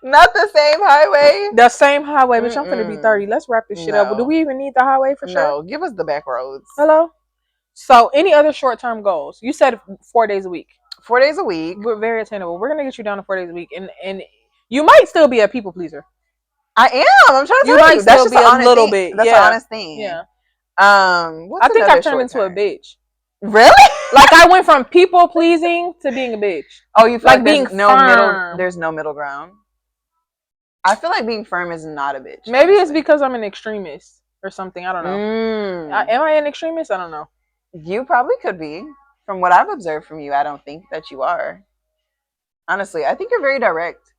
Not the same highway. The same highway, bitch. I'm finna be 30. Let's wrap this shit up. Do we even need the highway for sure? No, give us the back roads. Hello? So, any other short-term goals? You said 4 days a week. 4 days a week. We're very attainable. We're gonna get you down to 4 days a week, and you might still be a people pleaser. I am. I'm trying to tell you. That's just a little bit. That's an honest thing. Yeah. I think I've turned into a bitch. Really? Like I went from people pleasing to being a bitch. Oh, you feel like being firm. There's no middle ground. I feel like being firm is not a bitch. Maybe honestly. It's because I'm an extremist or something. I don't know. Am I an extremist? I don't know. You probably could be. From what I've observed from you, I don't think that you are. Honestly, I think you're very direct.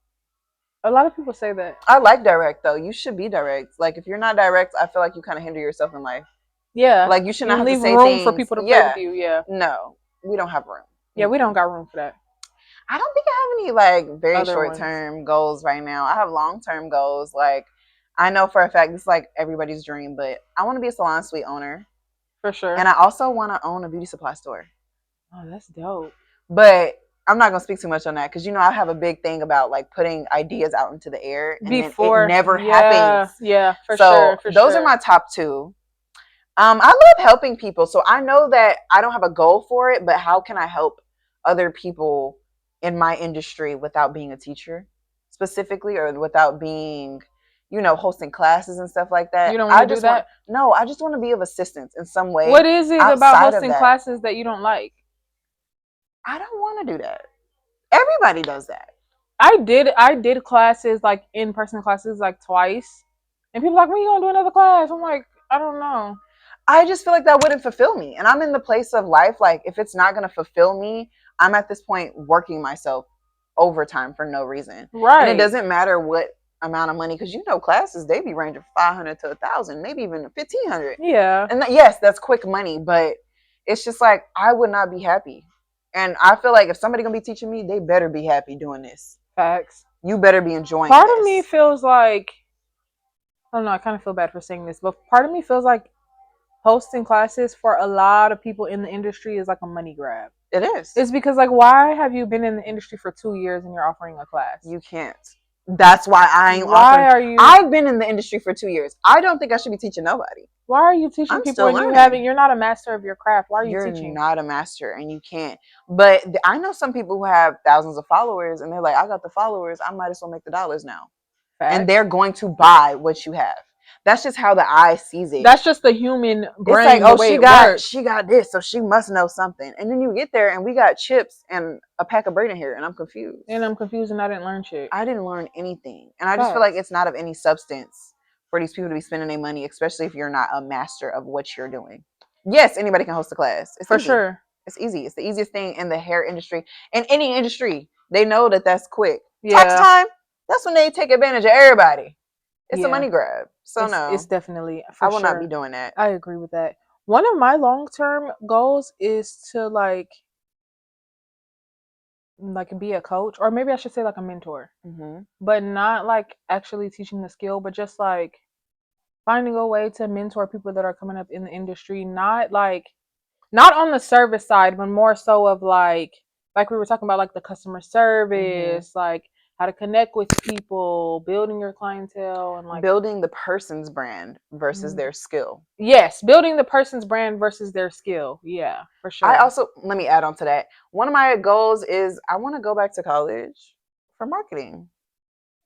A lot of people say that. I like direct though. You should be direct. Like if you're not direct, I feel like you kind of hinder yourself in life. Yeah. Like you should not have leave to say room things for people to play with you. Yeah. No, we don't have room. Yeah, we don't got room for that. I don't think I have any like very short-term goals right now. I have long-term goals. Like I know for a fact this is like everybody's dream, but I want to be a salon suite owner. For sure. And I also want to own a beauty supply store. Oh, that's dope. But I'm not gonna speak too much on that because I have a big thing about like putting ideas out into the air and before it never happens. Yeah, for sure. Those are my top 2. I love helping people, so I know that I don't have a goal for it, but how can I help other people in my industry without being a teacher specifically or without being, hosting classes and stuff like that? You don't want to do that? No, I just want to be of assistance in some way. What is it about hosting classes that you don't like? I don't want to do that. Everybody does that. I did classes, like in-person classes, like twice. And people are like, when are you going to do another class? I'm like, I don't know. I just feel like that wouldn't fulfill me. And I'm in the place of life, like, if it's not going to fulfill me, I'm at this point working myself overtime for no reason. Right. And it doesn't matter what amount of money, because classes, they be ranging from 500 to 1,000, maybe even 1,500. Yeah. And yes, that's quick money, but it's just like, I would not be happy. And I feel like if somebody going to be teaching me, they better be happy doing this. Facts. You better be enjoying Part of me feels like, I don't know, I kind of feel bad for saying this, but part of me feels like hosting classes for a lot of people in the industry is like a money grab. It is. It's because, like, why have you been in the industry for 2 years and you're offering a class? You can't. That's why I ain't offering. Are you? I've been in the industry for 2 years. I don't think I should be teaching nobody. Why are you teaching people when you're not a master of your craft? Why are you teaching? You're not a master and you can't. But I know some people who have thousands of followers and they're like, I got the followers, I might as well make the dollars now. Facts. And they're going to buy what you have. That's just how the eye sees it. That's just the human brain. It's like, oh, she got this, so she must know something. And then you get there and we got chips and a pack of brain here, and I'm confused. And I didn't learn shit. I didn't learn anything. And I just feel like it's not of any substance for these people to be spending their money, especially if you're not a master of what you're doing. Yes, anybody can host a class. It's for easy. Sure. It's easy. It's the easiest thing in the hair industry. In any industry, they know that that's quick. Yeah. Tax time, that's when they take advantage of everybody. It's a money grab. So it's definitely. I will not be doing that. I agree with that. One of my long-term goals is to like be a coach, or maybe I should say like a mentor, but not like actually teaching the skill, but just like finding a way to mentor people that are coming up in the industry. Not on the service side, but more so of like we were talking about, like the customer service, like how to connect with people, building your clientele, and like building the person's brand versus their skill. Yes, building the person's brand versus their skill. Yeah, for sure. I also, let me add on to that. One of my goals is I want to go back to college for marketing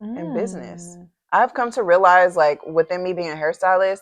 and business. I've come to realize, like, within me being a hairstylist,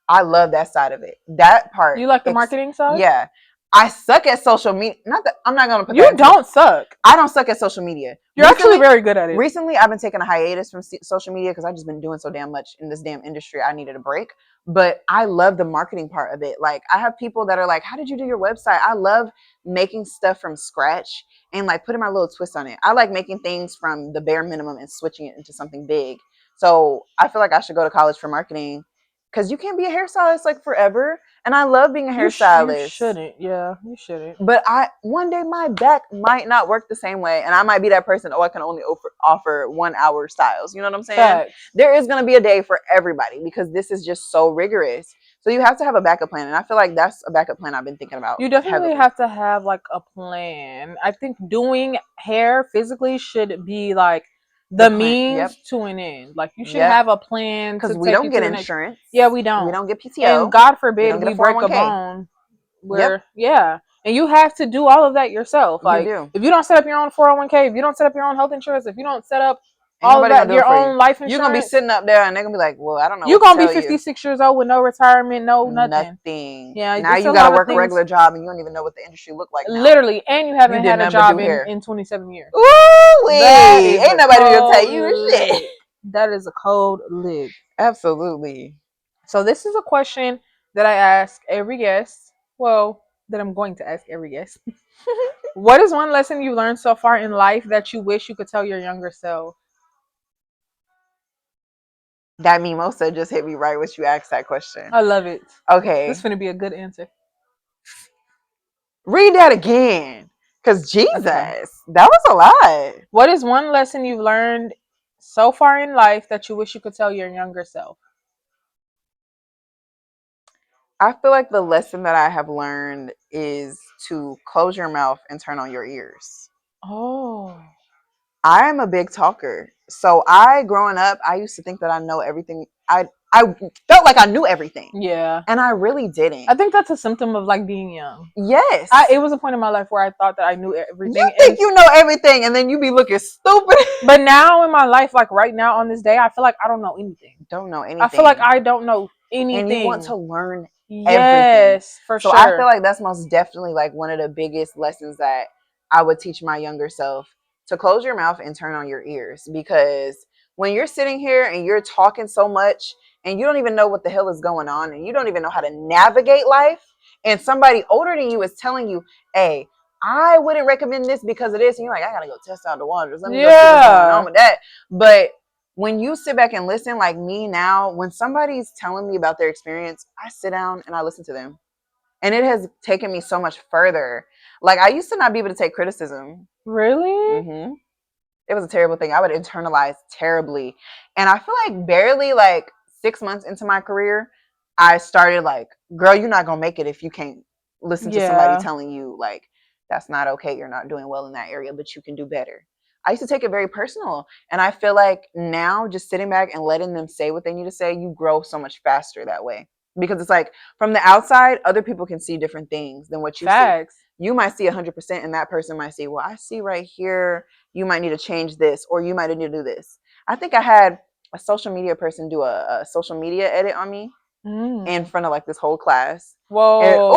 I love that side of it. That part. You like the marketing side? Yeah. I suck at social media. Not that I'm not gonna put you that. Don't suck. I don't suck at social media. You're actually very good at it. Recently, I've been taking a hiatus from social media because I've just been doing so damn much in this damn industry. I needed a break. But I love the marketing part of it. Like, I have people that are like, how did you do your website? I love making stuff from scratch and like putting my little twist on it. I like making things from the bare minimum and switching it into something big. So I feel like I should go to college for marketing because you can't be a hairstylist like forever. And I love being a hairstylist. You shouldn't. Yeah, you shouldn't. But one day my back might not work the same way, and I might be that person. Oh, I can only offer 1 hour styles. You know what I'm saying? Facts. There is gonna be a day for everybody because this is just so rigorous. So you have to have a backup plan, and I feel like that's a backup plan I've been thinking about. You definitely have to have like a plan. I think doing hair physically should be like the means to an end. Like you should have a plan because we don't get insurance. Yeah, we don't. We don't get PTO. And God forbid we break a bone. Yeah. And you have to do all of that yourself. Like if you don't set up your own 401k, if you don't set up your own health insurance, if you don't set up all of that, your own life insurance, you're gonna be sitting up there and they're gonna be like, well, I don't know. You're gonna be 56 years old with no retirement, nothing. Yeah. Now you gotta work a regular job and you don't even know what the industry look like now. Literally, and you haven't had a job in 27 years. Ooh, ain't nobody gonna tell you shit. That is a cold lick. Absolutely. So this is a question that I ask every guest. Well, that I'm going to ask every guest. What is one lesson you learned so far in life that you wish you could tell your younger self? That mimosa just hit me right when you asked that question. I love it. Okay. This is going to be a good answer. Read that again. Because Jesus, that was a lot. What is one lesson you've learned so far in life that you wish you could tell your younger self? I feel like the lesson that I have learned is to close your mouth and turn on your ears. Oh. I am a big talker. So growing up, I used to think that I know everything. I felt like I knew everything. Yeah. And I really didn't. I think that's a symptom of like being young. Yes. It was a point in my life where I thought that I knew everything. You think you know everything and then you be looking stupid. But now in my life, like right now on this day, I feel like I don't know anything. Don't know anything. I feel like I don't know anything. And you want to learn everything. Yes, for sure. So I feel like that's most definitely like one of the biggest lessons that I would teach my younger self, to close your mouth and turn on your ears. Because when you're sitting here and you're talking so much and you don't even know what the hell is going on and you don't even know how to navigate life, and somebody older than you is telling you, hey, I wouldn't recommend this because of this, and you're like, I gotta go test out the waters. Let me go see what's going on with that. But when you sit back and listen, like me now, when somebody's telling me about their experience, I sit down and I listen to them. And it has taken me so much further. Like, I used to not be able to take criticism. Really? Mm-hmm. It was a terrible thing. I would internalize terribly. And I feel like barely like 6 months into my career, I started like, girl, you're not going to make it if you can't listen to somebody telling you like, that's not okay. You're not doing well in that area, but you can do better. I used to take it very personal. And I feel like now just sitting back and letting them say what they need to say, you grow so much faster that way. Because it's like from the outside, other people can see different things than what you see. You might see 100% and that person might see, well, I see right here, you might need to change this or you might need to do this. I think I had a social media person do a social media edit on me in front of like this whole class. Whoa.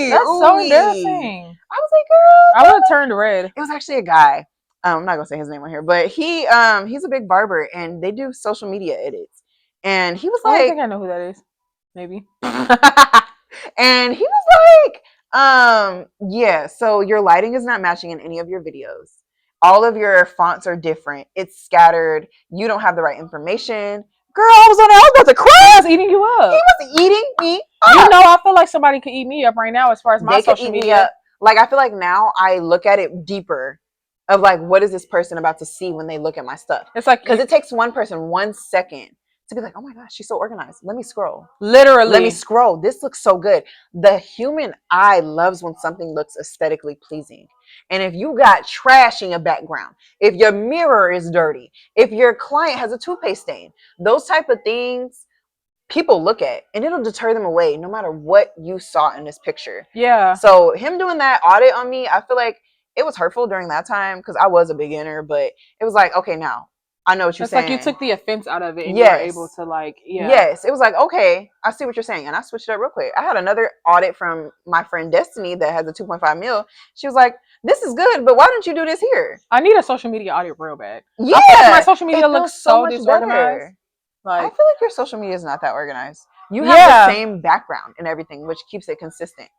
That's so embarrassing. I was like, girl. I would have turned red. It was actually a guy. I'm not going to say his name on here, but he's a big barber and they do social media edits. And he was like, I think I know who that is. Maybe. And he was like, yeah, so your lighting is not matching in any of your videos. All of your fonts are different. It's scattered. You don't have the right information. Girl, I was about to cry. He was eating you up. He was eating me up. You know, I feel like somebody could eat me up right now as far as my social media. Like, I feel like now I look at it deeper of like, what is this person about to see when they look at my stuff? It's like, because it takes one person 1 second to be like, oh my gosh, she's so organized. Let me scroll. Literally. Let me scroll. This looks so good. The human eye loves when something looks aesthetically pleasing. And if you got trash in your background, if your mirror is dirty, if your client has a toothpaste stain, those type of things people look at and it'll deter them away no matter what you saw in this picture. Yeah. So him doing that audit on me, I feel like it was hurtful during that time because I was a beginner, but it was like, okay, now I know what you're It's saying. like you took the offense out of it and you were able to like, Yes. It was like, okay, I see what you're saying. And I switched it up real quick. I had another audit from my friend Destiny that has a 2.5 mil. She was like, this is good, but why don't you do this here? I need a social media audit real bad. Yeah. I feel like my social media looks so much disorganized. better. Like, I feel like your social media is not that organized. You have the same background and everything, which keeps it consistent.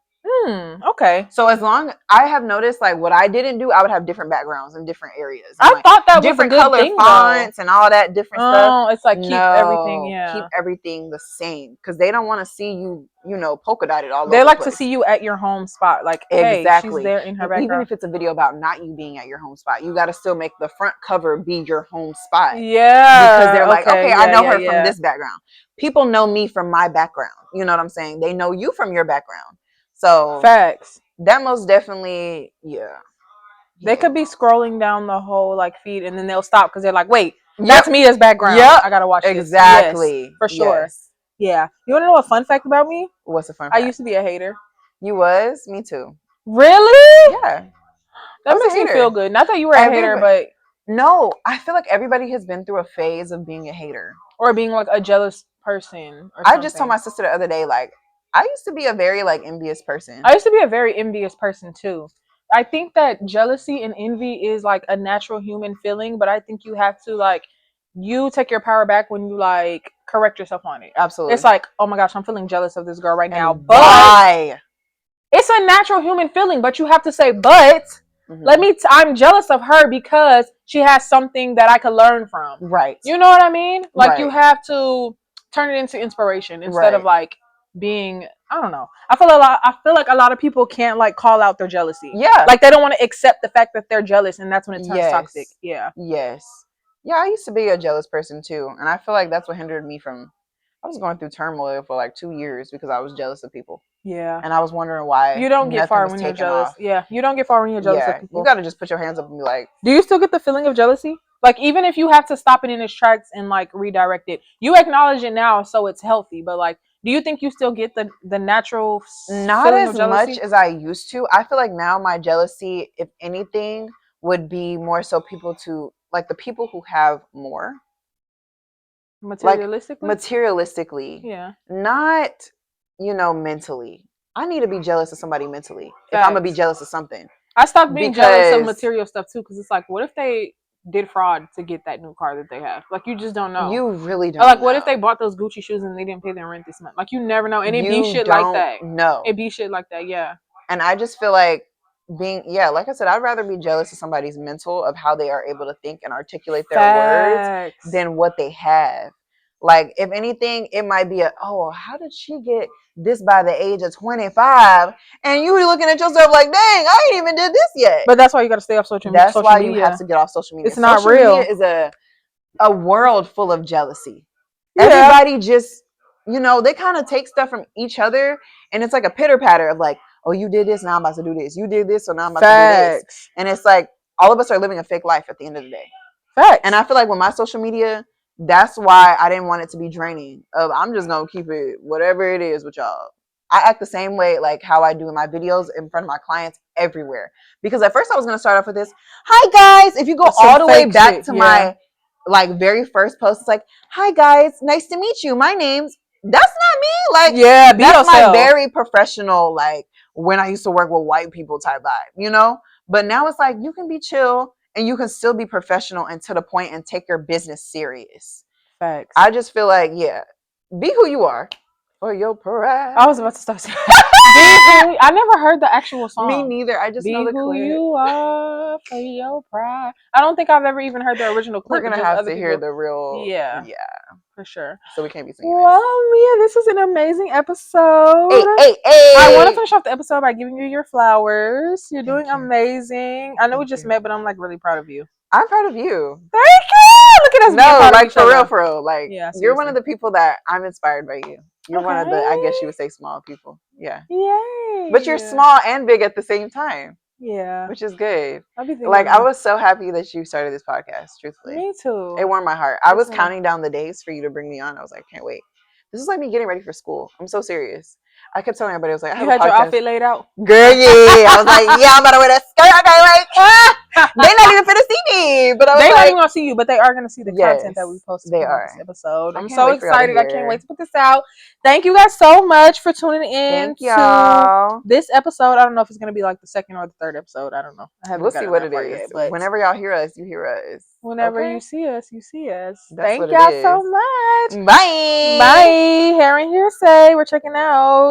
Okay. So as long I have noticed, like what I didn't do, I would have different backgrounds in different areas. I like, thought that different was a good color thing, fonts and all that different stuff. Oh, it's like keep everything, keep everything the same because they don't want to see you, polka dotted all over. They like to see you at your home spot, like exactly. Hey, she's there in her background. Even if it's a video about not you being at your home spot, you got to still make the front cover be your home spot. Yeah, because they're like, okay, I know her from this background. People know me from my background. You know what I'm saying? They know you from your background. So facts. That most definitely, They could be scrolling down the whole like feed and then they'll stop because they're like, wait, that's Mia's background. I gotta watch this. Exactly. Yes, for sure. Yes. Yeah. You wanna know a fun fact about me? What's a fun fact? I used to be a hater. You was? Me too. Really? Yeah. That makes me feel good. Not that you were a hater, but no, I feel like everybody has been through a phase of being a hater. Or being like a jealous person or I just told my sister the other day, like, I used to be a very like envious person. I used to be a very envious person too. I think that jealousy and envy is like a natural human feeling, but I think you have to like you take your power back when you like correct yourself on it. Absolutely. It's like, oh my gosh, I'm feeling jealous of this girl right now. But it's a natural human feeling, but you have to say, but I'm jealous of her because she has something that I could learn from. Right. You know what I mean? Like you have to turn it into inspiration instead of like being, I don't know. I feel like a lot of people can't like call out their jealousy. Yeah. Like they don't want to accept the fact that they're jealous and that's when it turns toxic. Yeah. Yes. Yeah, I used to be a jealous person too. And I feel like that's what hindered me from I was going through turmoil for like 2 years because I was jealous of people. Yeah. And I was wondering why you don't get far when you're jealous. Off. Yeah. You don't get far when you're jealous of people. You gotta just put your hands up and be like, do you still get the feeling of jealousy? Like even if you have to stop it in its tracks and like redirect it, you acknowledge it now so it's healthy, but like do you think you still get the natural not as much as I used to? I feel like now my jealousy, if anything, would be more so people to like the people who have more. Materialistically? Like, materialistically. Yeah. Not, mentally. I need to be jealous of somebody mentally. Facts. If I'm gonna be jealous of something. I stopped being jealous of material stuff too, because it's like, what if they did fraud to get that new car that they have? Like you just don't know. You really don't. Or like, what if they bought those Gucci shoes and they didn't pay their rent this month? Like you never know, and it be shit like that. No, it be shit like that. Yeah. And I just feel like like I said, I'd rather be jealous of somebody's mental of how they are able to think and articulate their words than what they have. Like if anything, it might be how did she get this by the age of 25? And you were looking at yourself like, dang, I ain't even did this yet. But that's why you got to stay off social media. That's why you have to get off social media. It's not real. Social media is a world full of jealousy. Yeah. Everybody just, they kind of take stuff from each other, and it's like a pitter patter of like, oh, you did this, now I'm about to do this. You did this, so now I'm about to do this. And it's like all of us are living a fake life at the end of the day. Facts. And I feel like with my social media, that's why I didn't want it to be draining. I'm just gonna keep it whatever it is with y'all. I act the same way like how I do in my videos in front of my clients everywhere. Because at first I was gonna start off with this, hi guys. If you go all the way back to my like very first post, it's like, hi guys, nice to meet you. My name's that's not me. Like that's my very professional, like when I used to work with white people type vibe, But now it's like you can be chill and you can still be professional and to the point and take your business serious. Facts. I just feel like, be who you are for your pride. I was about to start saying I never heard the actual song. Me neither. I just know the clip. Be who you are for your pride. I don't think I've ever even heard the original clip. We're going to have to hear the real. Yeah. Yeah. For sure. So we can't be singing. Well, Mia, this was an amazing episode. Hey. I want to finish off the episode by giving you your flowers. You're doing amazing. I know we just met, but I'm like really proud of you. I'm proud of you. Thank you. Look at us. No, like for real. Like you're one of the people that I'm inspired by you. You're one of the, I guess you would say, small people. Yeah. Yay. But you're small and big at the same time. Yeah. Which is good. Like I was so happy that you started this podcast, truthfully. Me too. It warmed my heart. I was counting down the days for you to bring me on. I was like, can't wait. This is like me getting ready for school. I'm so serious. I kept telling everybody, I was like, I have you had your outfit laid out? Girl, yeah. I was like, I'm about to wear that skirt. I got like, They not even finna see me. But I was They're not like, even gonna see you, but they are gonna see the content that we yes, post to they come out this are. episode. I I'm can't so wait for y'all to excited. I can't hear. wait to put this out. Thank you guys so much for tuning in Thank to y'all. this episode. I don't know if it's gonna be like the second or the third episode. I don't know. I haven't We'll see gotten what that it far is. yet, but Whenever y'all hear us, you hear us. whenever you Okay? see us, you see us. That's what Thank it y'all so is. much. Bye. Bye. Hearing Hearsay. We're checking out.